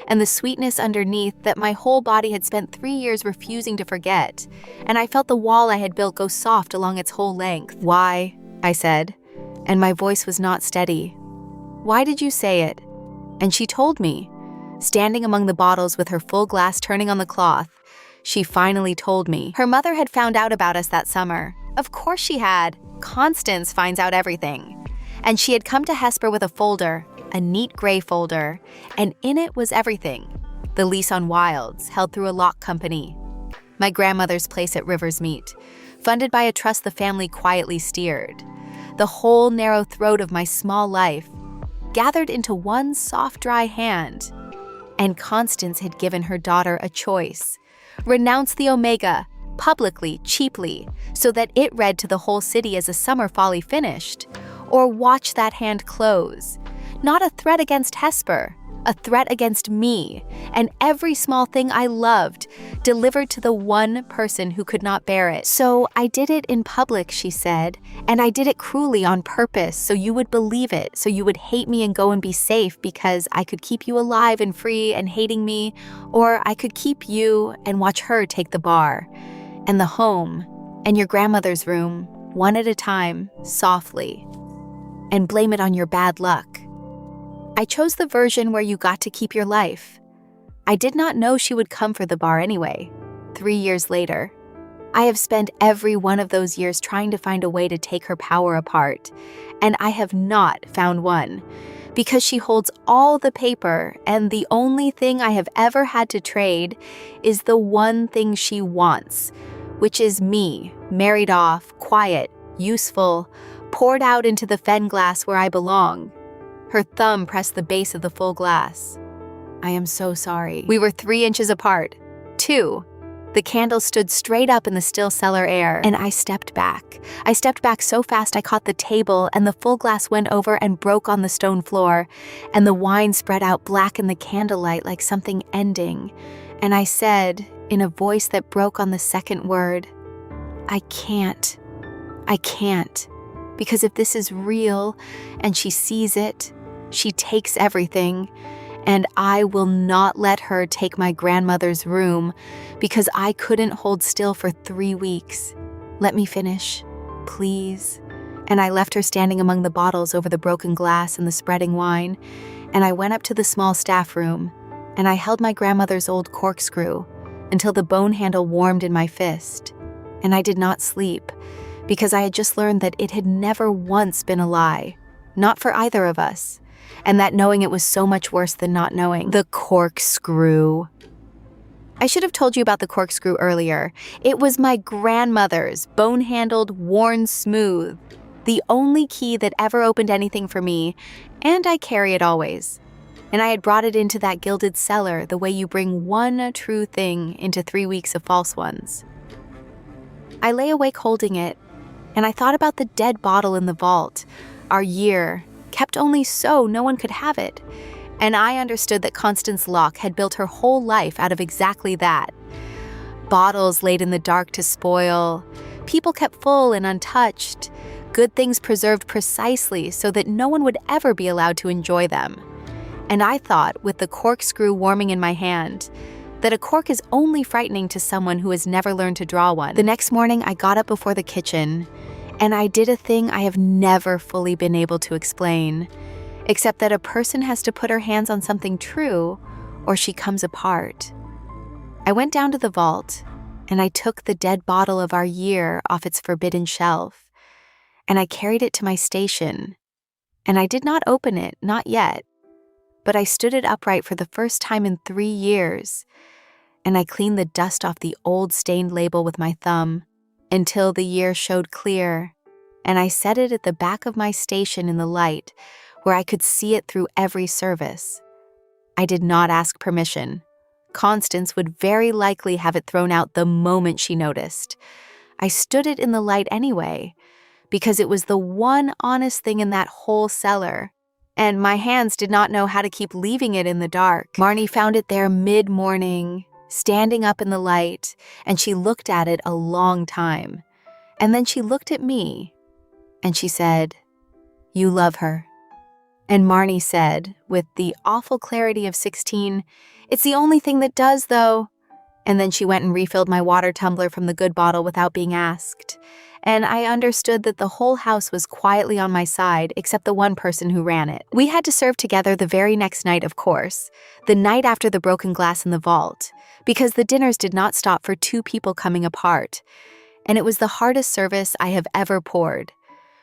and the sweetness underneath that my whole body had spent 3 years refusing to forget, and I felt the wall I had built go soft along its whole length. "Why?" I said, and my voice was not steady. "Why did you say it?" And she told me, standing among the bottles with her full glass turning on the cloth. She finally told me. Her mother had found out about us that summer. Of course she had. Constance finds out everything. And she had come to Hesper with a folder, a neat gray folder, and in it was everything. The lease on Wildes, held through a Locke company. My grandmother's place at River's Meet, funded by a trust the family quietly steered. The whole narrow throat of my small life, gathered into one soft, dry hand. And Constance had given her daughter a choice. Renounce the Omega, publicly, cheaply, so that it read to the whole city as a summer folly finished. Or watch that hand close. Not a threat against Hesper, a threat against me, and every small thing I loved, delivered to the one person who could not bear it. "So I did it in public," she said, "and I did it cruelly on purpose so you would believe it, so you would hate me and go and be safe because I could keep you alive and free and hating me, or I could keep you and watch her take the bar, and the home, and your grandmother's room, one at a time, softly, and blame it on your bad luck. I chose the version where you got to keep your life. I did not know she would come for the bar anyway, 3 years later. I have spent every one of those years trying to find a way to take her power apart, and I have not found one, because she holds all the paper, and the only thing I have ever had to trade is the one thing she wants, which is me, married off, quiet, useful, poured out into the fen glass where I belong." Her thumb pressed the base of the full glass. "I am so sorry." We were 3 inches apart. 2. The candle stood straight up in the still cellar air, and I stepped back. I stepped back so fast I caught the table, and the full glass went over and broke on the stone floor, and the wine spread out black in the candlelight like something ending. And I said, in a voice that broke on the second word, I can't. Because if this is real, and she sees it, she takes everything, and I will not let her take my grandmother's room because I couldn't hold still for 3 weeks. Let me finish, please. And I left her standing among the bottles over the broken glass and the spreading wine, and I went up to the small staff room, and I held my grandmother's old corkscrew until the bone handle warmed in my fist. And I did not sleep, because I had just learned that it had never once been a lie, not for either of us. And that knowing it was so much worse than not knowing. The corkscrew. I should have told you about the corkscrew earlier. It was my grandmother's, bone-handled, worn smooth. The only key that ever opened anything for me, and I carry it always. And I had brought it into that gilded cellar the way you bring one true thing into 3 weeks of false ones. I lay awake holding it, and I thought about the dead bottle in the vault, our year, kept only so no one could have it. And I understood that Constance Locke had built her whole life out of exactly that. Bottles laid in the dark to spoil, people kept full and untouched, good things preserved precisely so that no one would ever be allowed to enjoy them. And I thought, with the corkscrew warming in my hand, that a cork is only frightening to someone who has never learned to draw one. The next morning, I got up before the kitchen, and I did a thing I have never fully been able to explain, except that a person has to put her hands on something true, or she comes apart. I went down to the vault, and I took the dead bottle of our year off its forbidden shelf, and I carried it to my station, and I did not open it, not yet. but I stood it upright for the first time in 3 years, and I cleaned the dust off the old stained label with my thumb until the year showed clear, and I set it at the back of my station in the light where I could see it through every service. I did not ask permission. Constance would very likely have it thrown out the moment she noticed. I stood it in the light anyway, because it was the one honest thing in that whole cellar, and my hands did not know how to keep leaving it in the dark. Marnie found it there mid-morning, standing up in the light, and she looked at it a long time. And then she looked at me, and she said, "You love her." And Marnie said, with the awful clarity of 16, "It's the only thing that does, though." And then she went and refilled my water tumbler from the good bottle without being asked. And I understood that the whole house was quietly on my side, except the one person who ran it. We had to serve together the very next night, of course, the night after the broken glass in the vault, because the dinners did not stop for 2 people coming apart. And it was the hardest service I have ever poured.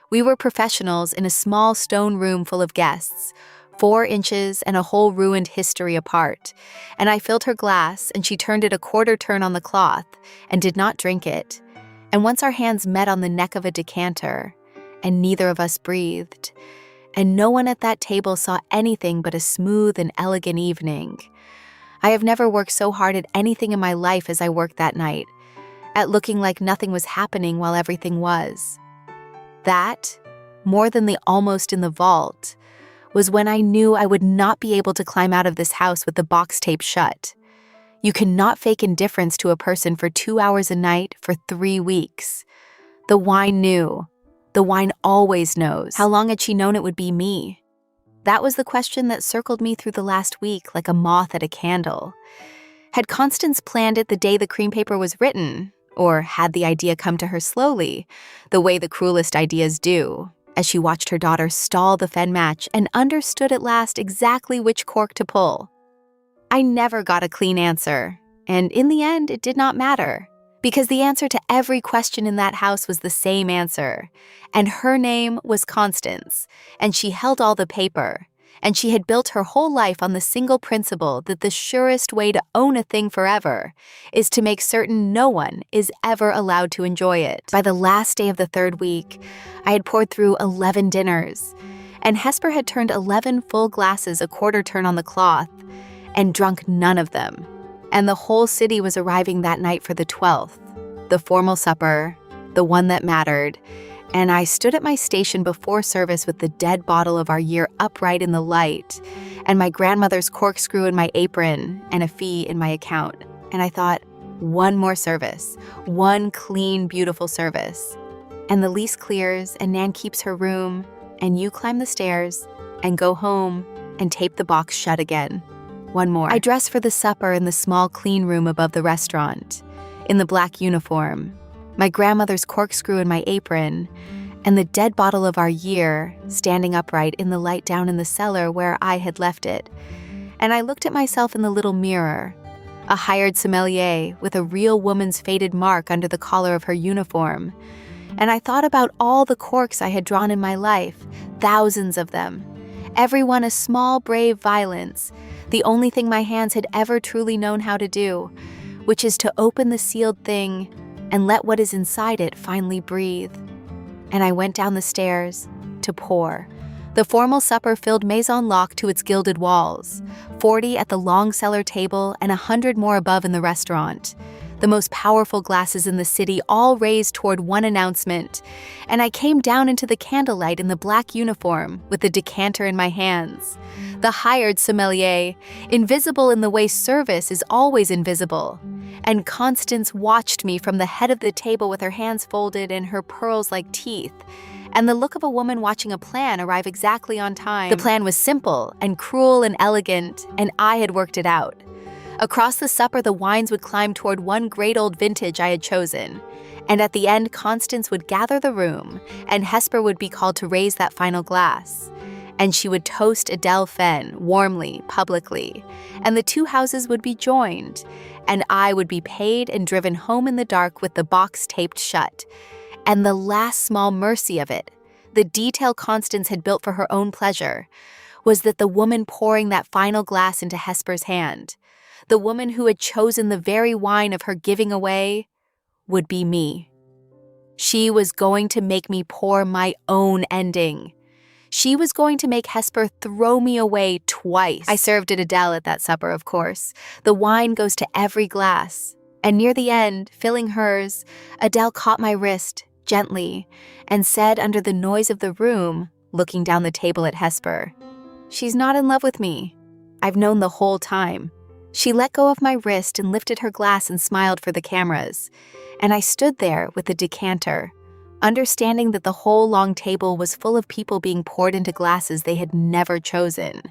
We were professionals in a small stone room full of guests, 4 inches and a whole ruined history apart. And I filled her glass, and she turned it a quarter turn on the cloth and did not drink it. And once our hands met on the neck of a decanter, and neither of us breathed, and no one at that table saw anything but a smooth and elegant evening. I have never worked so hard at anything in my life as I worked that night, at looking like nothing was happening while everything was. That, more than the almost in the vault, was when I knew I would not be able to climb out of this house with the box taped shut. You cannot fake indifference to a person for 2 hours a night for 3 weeks. The wine knew. The wine always knows. How long had she known it would be me? That was the question that circled me through the last week like a moth at a candle. Had Constance planned it the day the cream paper was written? Or had the idea come to her slowly, the way the cruelest ideas do, as she watched her daughter stall the Fen match and understood at last exactly which cork to pull? I never got a clean answer, and in the end, it did not matter, because the answer to every question in that house was the same answer, and her name was Constance, and she held all the paper, and she had built her whole life on the single principle that the surest way to own a thing forever is to make certain no one is ever allowed to enjoy it. By the last day of the 3rd week, I had poured through 11 dinners, and Hesper had turned 11 full glasses a quarter turn on the cloth, and drunk none of them. And the whole city was arriving that night for the 12th, the formal supper, the one that mattered, and I stood at my station before service with the dead bottle of our year upright in the light, and my grandmother's corkscrew in my apron, and a fee in my account. And I thought, one more service, one clean, beautiful service. And the lease clears, and Nan keeps her room, and you climb the stairs, and go home, and tape the box shut again. One more. I dress for the supper in the small clean room above the restaurant, in the black uniform, my grandmother's corkscrew in my apron, and the dead bottle of our year standing upright in the light down in the cellar where I had left it. And I looked at myself in the little mirror, a hired sommelier with a real woman's faded mark under the collar of her uniform. And I thought about all the corks I had drawn in my life, thousands of them, everyone a small, brave violence, the only thing my hands had ever truly known how to do, which is to open the sealed thing and let what is inside it finally breathe. And I went down the stairs to pour. The formal supper filled Maison Locke to its gilded walls, 40 at the long cellar table and 100 more above in the restaurant. The most powerful glasses in the city all raised toward one announcement, and I came down into the candlelight in the black uniform with the decanter in my hands. The hired sommelier, invisible in the way service is always invisible. And Constance watched me from the head of the table with her hands folded and her pearls like teeth, and the look of a woman watching a plan arrive exactly on time. The plan was simple and cruel and elegant, and I had worked it out. Across the supper, the wines would climb toward one great old vintage I had chosen, and at the end, Constance would gather the room, and Hesper would be called to raise that final glass. And she would toast Adele Fenn warmly, publicly, and the 2 houses would be joined, and I would be paid and driven home in the dark with the box taped shut. And the last small mercy of it, the detail Constance had built for her own pleasure, was that the woman pouring that final glass into Hesper's hand, the woman who had chosen the very wine of her giving away, would be me. She was going to make me pour my own ending. She was going to make Hesper throw me away twice. I served it Adele at that supper, of course. The wine goes to every glass. And near the end, filling hers, Adele caught my wrist, gently, and said under the noise of the room, looking down the table at Hesper, "She's not in love with me. I've known the whole time." She let go of my wrist and lifted her glass and smiled for the cameras. And I stood there with the decanter, understanding that the whole long table was full of people being poured into glasses they had never chosen,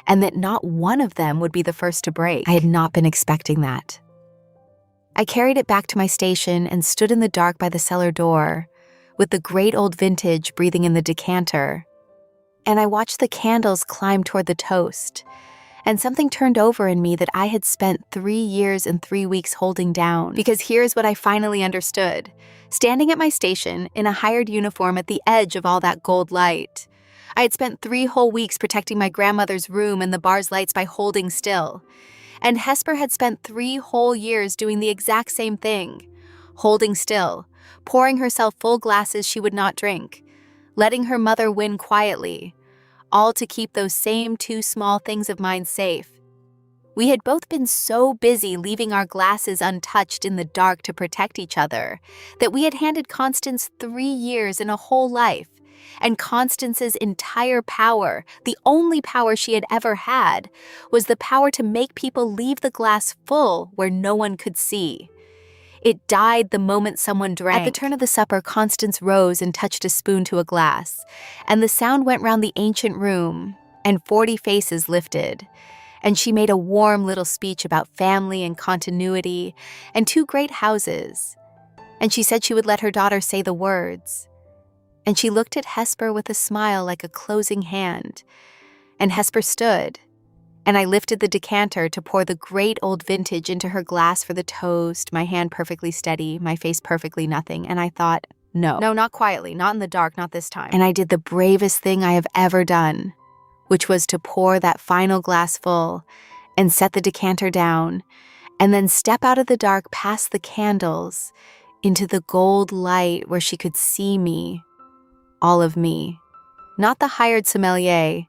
and that not one of them would be the first to break. I had not been expecting that. I carried it back to my station and stood in the dark by the cellar door, with the great old vintage breathing in the decanter. And I watched the candles climb toward the toast, and something turned over in me that I had spent 3 years and 3 weeks holding down. Because here's what I finally understood. Standing at my station, in a hired uniform at the edge of all that gold light, I had spent 3 whole weeks protecting my grandmother's room and the bar's lights by holding still. And Hesper had spent 3 whole years doing the exact same thing, holding still, pouring herself full glasses she would not drink, letting her mother win quietly, all to keep those same 2 small things of mine safe. We had both been so busy leaving our glasses untouched in the dark to protect each other that we had handed Constance 3 years and a whole life. And Constance's entire power, the only power she had ever had, was the power to make people leave the glass full where no one could see. It died the moment someone drank. At the turn of the supper, Constance rose and touched a spoon to a glass, and the sound went round the ancient room, and 40 faces lifted. And she made a warm little speech about family and continuity and 2 great houses. And she said she would let her daughter say the words. And she looked at Hesper with a smile like a closing hand. And Hesper stood, and I lifted the decanter to pour the great old vintage into her glass for the toast, my hand perfectly steady, my face perfectly nothing, and I thought, no, not quietly, not in the dark, not this time. And I did the bravest thing I have ever done, which was to pour that final glass full and set the decanter down, and then step out of the dark past the candles into the gold light where she could see me, all of me. Not the hired sommelier,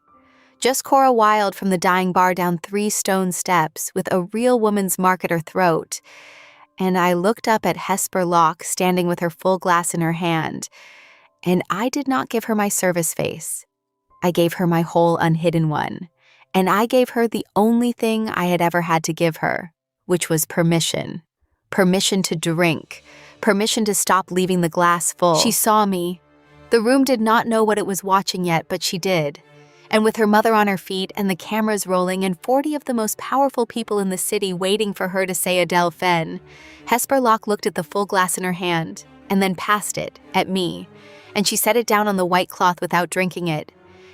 just Cora Wilde from the dying bar down 3 stone steps with a real woman's mark at her throat. And I looked up at Hesper Locke standing with her full glass in her hand, and I did not give her my service face. I gave her my whole unhidden one, and I gave her the only thing I had ever had to give her, which was permission. Permission to drink, permission to stop leaving the glass full. She saw me. The room did not know what it was watching yet, but she did. And with her mother on her feet and the cameras rolling and 40 of the most powerful people in the city waiting for her to say Adele Fenn, Hesper Locke looked at the full glass in her hand and then passed it at me, and she set it down on the white cloth without drinking it.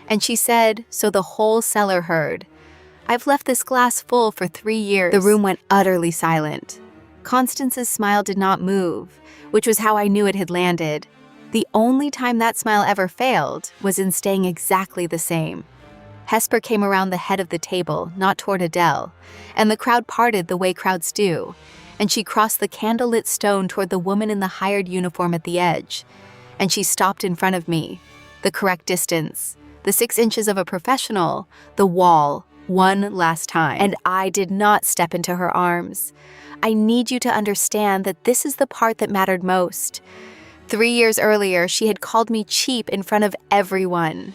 And she said, so the whole cellar heard, "I've left this glass full for 3 years." The room went utterly silent. Constance's smile did not move, which was how I knew it had landed. The only time that smile ever failed was in staying exactly the same. Hesper came around the head of the table, not toward Adele, and the crowd parted the way crowds do, and she crossed the candlelit stone toward the woman in the hired uniform at the edge, and she stopped in front of me, the correct distance, the 6 inches of a professional, the wall, one last time. And I did not step into her arms. I need you to understand that this is the part that mattered most. 3 years earlier, she had called me cheap in front of everyone,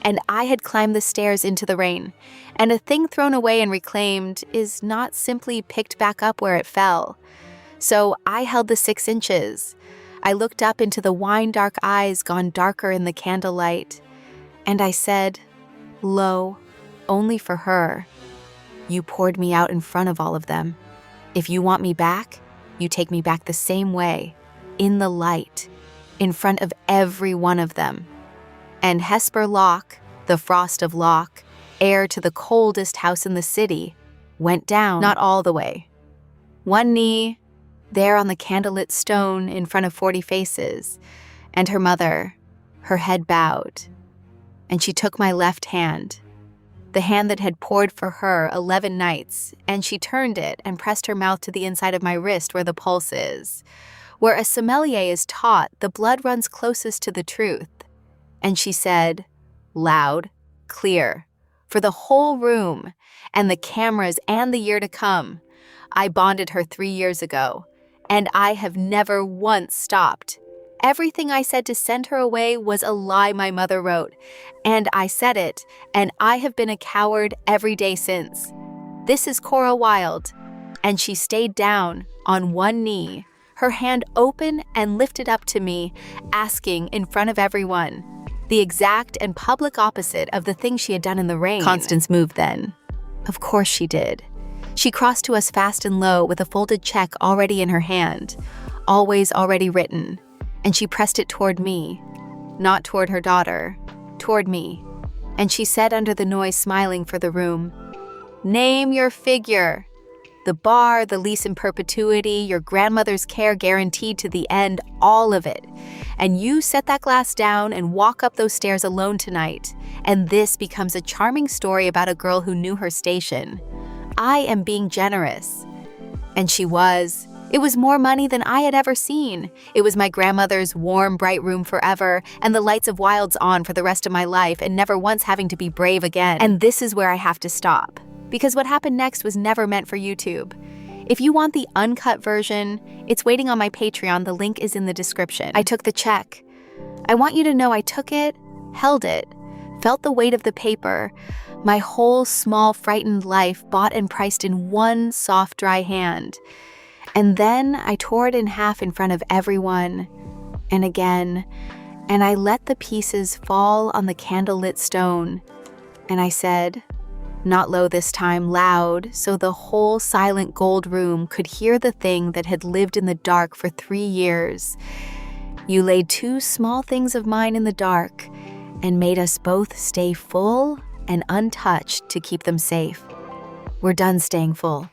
and I had climbed the stairs into the rain, and a thing thrown away and reclaimed is not simply picked back up where it fell. So I held the 6 inches. I looked up into the wine-dark eyes gone darker in the candlelight, and I said, low, only for her, "You poured me out in front of all of them. If you want me back, you take me back the same way, in the light, in front of every one of them." And Hesper Locke, the Frost of Locke, heir to the coldest house in the city, went down, not all the way. One knee, there on the candlelit stone in front of 40 faces, and her mother, her head bowed. And she took my left hand, the hand that had poured for her 11 nights, and she turned it and pressed her mouth to the inside of my wrist where the pulse is. Where a sommelier is taught, the blood runs closest to the truth. And she said, loud, clear, for the whole room, and the cameras and the year to come. I bonded her 3 years ago, and I have never once stopped. Everything I said to send her away was a lie my mother wrote, and I said it, and I have been a coward every day since. This is Cora Wilde, and she stayed down on one knee, her hand open and lifted up to me, asking in front of everyone, the exact and public opposite of the thing she had done in the rain. Constance moved then. Of course she did. She crossed to us fast and low with a folded check already in her hand, always already written, and she pressed it toward me, not toward her daughter, toward me, and she said under the noise, smiling for the room, "Name your figure. The bar, the lease in perpetuity, your grandmother's care guaranteed to the end, all of it. And you set that glass down and walk up those stairs alone tonight, and this becomes a charming story about a girl who knew her station. I am being generous." And she was. It was more money than I had ever seen. It was my grandmother's warm, bright room forever, and the lights of Wilde's on for the rest of my life, and never once having to be brave again. And this is where I have to stop, because what happened next was never meant for YouTube. If you want the uncut version, it's waiting on my Patreon. The link is in the description. I took the check. I want you to know I took it, held it, felt the weight of the paper, my whole small, frightened life bought and priced in one soft, dry hand. And then I tore it in half in front of everyone, and again, and I let the pieces fall on the candlelit stone. And I said, not low this time, loud, so the whole silent gold room could hear the thing that had lived in the dark for 3 years. You laid 2 small things of mine in the dark and made us both stay full and untouched to keep them safe. We're done staying full.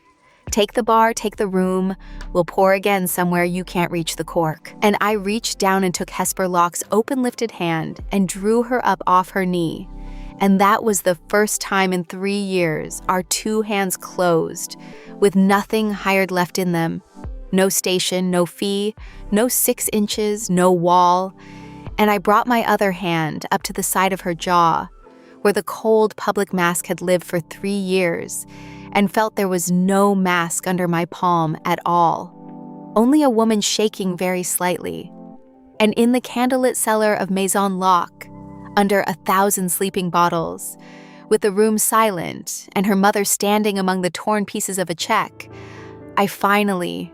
Take the bar, take the room. We'll pour again somewhere you can't reach the cork. And I reached down and took Hesper Locke's open lifted hand and drew her up off her knee. And that was the first time in 3 years our 2 hands closed, with nothing hired left in them. No station, no fee, no 6 inches, no wall. And I brought my other hand up to the side of her jaw, where the cold public mask had lived for 3 years, and felt there was no mask under my palm at all. Only a woman shaking very slightly. And in the candlelit cellar of Maison Locke, under 1,000 sleeping bottles, with the room silent and her mother standing among the torn pieces of a check, I finally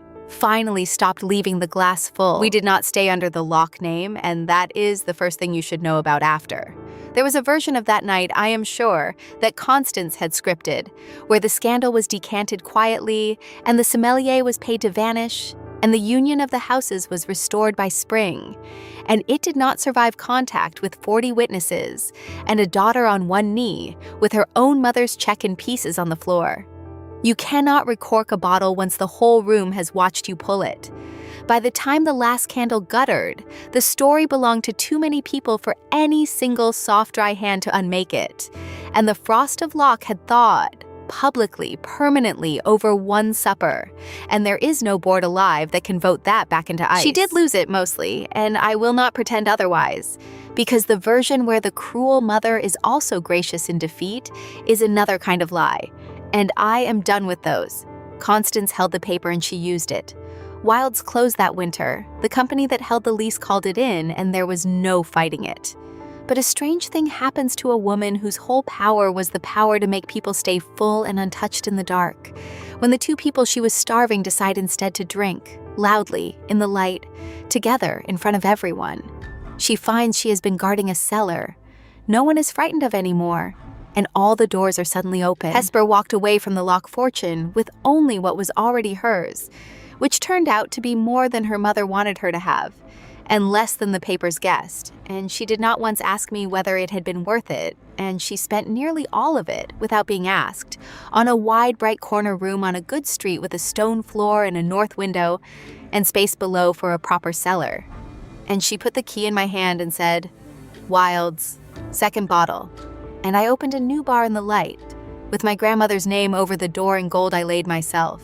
stopped leaving the glass full. We did not stay under the Locke name, and that is the first thing you should know about after. There was a version of that night, I am sure, that Constance had scripted, where the scandal was decanted quietly, and the sommelier was paid to vanish, and the union of the houses was restored by spring. And it did not survive contact with 40 witnesses, and a daughter on one knee, with her own mother's check in pieces on the floor. You cannot recork a bottle once the whole room has watched you pull it. By the time the last candle guttered, the story belonged to too many people for any single soft, dry hand to unmake it. And the Frost of Locke had thawed, publicly, permanently, over one supper. And there is no board alive that can vote that back into ice. She did lose it mostly, and I will not pretend otherwise, because the version where the cruel mother is also gracious in defeat is another kind of lie. And I am done with those. Constance held the paper and she used it. Wilde's closed that winter. The company that held the lease called it in, and there was no fighting it. But a strange thing happens to a woman whose whole power was the power to make people stay full and untouched in the dark. When the 2 people she was starving decide instead to drink, loudly, in the light, together, in front of everyone. She finds she has been guarding a cellar. No one is frightened of anymore, and all the doors are suddenly open. Hesper walked away from the Locke fortune with only what was already hers, which turned out to be more than her mother wanted her to have, and less than the papers guessed, and she did not once ask me whether it had been worth it, and she spent nearly all of it, without being asked, on a wide, bright corner room on a good street with a stone floor and a north window, and space below for a proper cellar. And she put the key in my hand and said, "Wilde's, second bottle." and I opened a new bar in the light, with my grandmother's name over the door in gold I laid myself.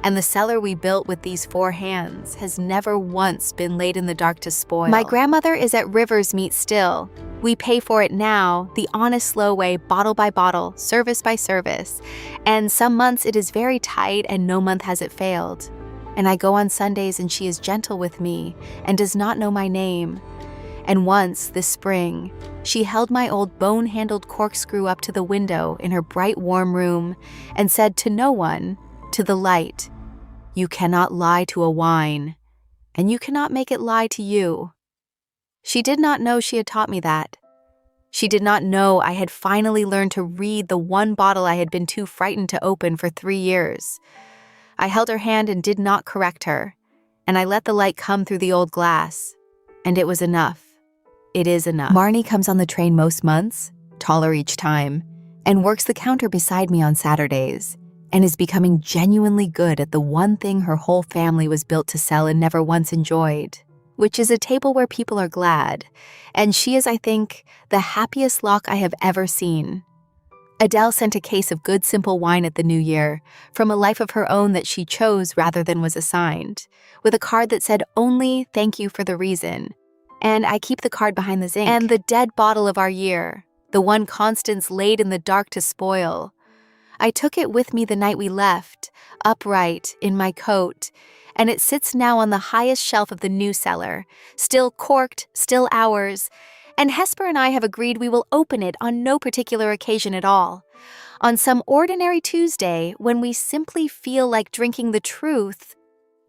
And the cellar we built with these 4 hands has never once been laid in the dark to spoil. My grandmother is at River's Meat still. We pay for it now, the honest slow way, bottle by bottle, service by service. And some months it is very tight and no month has it failed. And I go on Sundays and she is gentle with me and does not know my name. And once, this spring, she held my old bone-handled corkscrew up to the window in her bright warm room and said to no one, to the light, "You cannot lie to a wine, and you cannot make it lie to you." She did not know she had taught me that. She did not know I had finally learned to read the one bottle I had been too frightened to open for 3 years. I held her hand and did not correct her, and I let the light come through the old glass, and it was enough. It is enough. Marnie comes on the train most months, taller each time, and works the counter beside me on Saturdays, and is becoming genuinely good at the one thing her whole family was built to sell and never once enjoyed, which is a table where people are glad, and she is, I think, the happiest Locke I have ever seen. Adele sent a case of good simple wine at the New Year, from a life of her own that she chose rather than was assigned, with a card that said only "thank you for the reason," and I keep the card behind the zinc. And the dead bottle of our year, the one Constance laid in the dark to spoil. I took it with me the night we left, upright, in my coat, and it sits now on the highest shelf of the new cellar, still corked, still ours, and Hesper and I have agreed we will open it on no particular occasion at all. On some ordinary Tuesday when we simply feel like drinking the truth,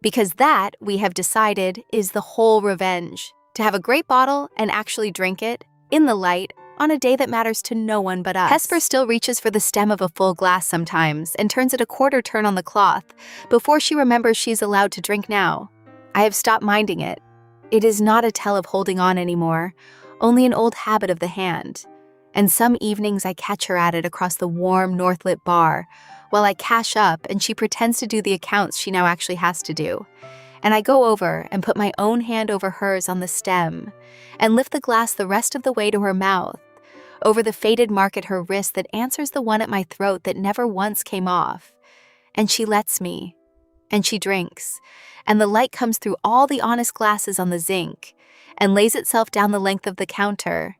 because that, we have decided, is the whole revenge, to have a great bottle and actually drink it, in the light, on a day that matters to no one but us. Hesper still reaches for the stem of a full glass sometimes and turns it a quarter turn on the cloth before she remembers she's allowed to drink now. I have stopped minding it. It is not a tell of holding on anymore, only an old habit of the hand. And some evenings I catch her at it across the warm, north-lit bar while I cash up and she pretends to do the accounts she now actually has to do. And I go over and put my own hand over hers on the stem and lift the glass the rest of the way to her mouth, over the faded mark at her wrist that answers the one at my throat that never once came off. And she lets me, and she drinks, and the light comes through all the honest glasses on the zinc and lays itself down the length of the counter,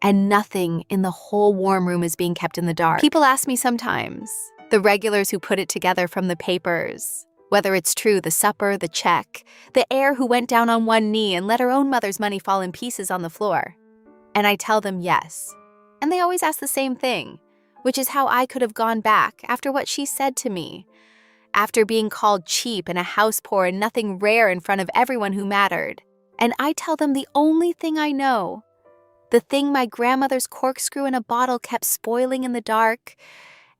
and nothing in the whole warm room is being kept in the dark. People ask me sometimes, the regulars who put it together from the papers, whether it's true, the supper, the check, the heir who went down on one knee and let her own mother's money fall in pieces on the floor. And I tell them yes. And they always ask the same thing, which is how I could have gone back after what she said to me, after being called cheap and a house poor and nothing rare in front of everyone who mattered. And I tell them the only thing I know, the thing my grandmother's corkscrew in a bottle kept spoiling in the dark,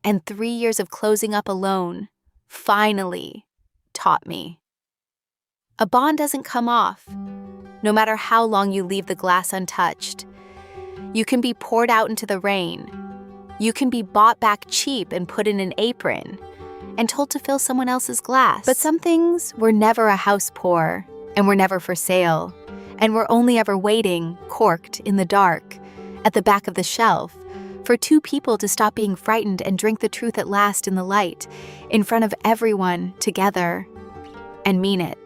and 3 years of closing up alone, finally, taught me. A bond doesn't come off, no matter how long you leave the glass untouched. You can be poured out into the rain. You can be bought back cheap and put in an apron and told to fill someone else's glass. But some things were never a house pour and were never for sale and were only ever waiting, corked in the dark, at the back of the shelf, for 2 people to stop being frightened and drink the truth at last in the light, in front of everyone, together, and mean it.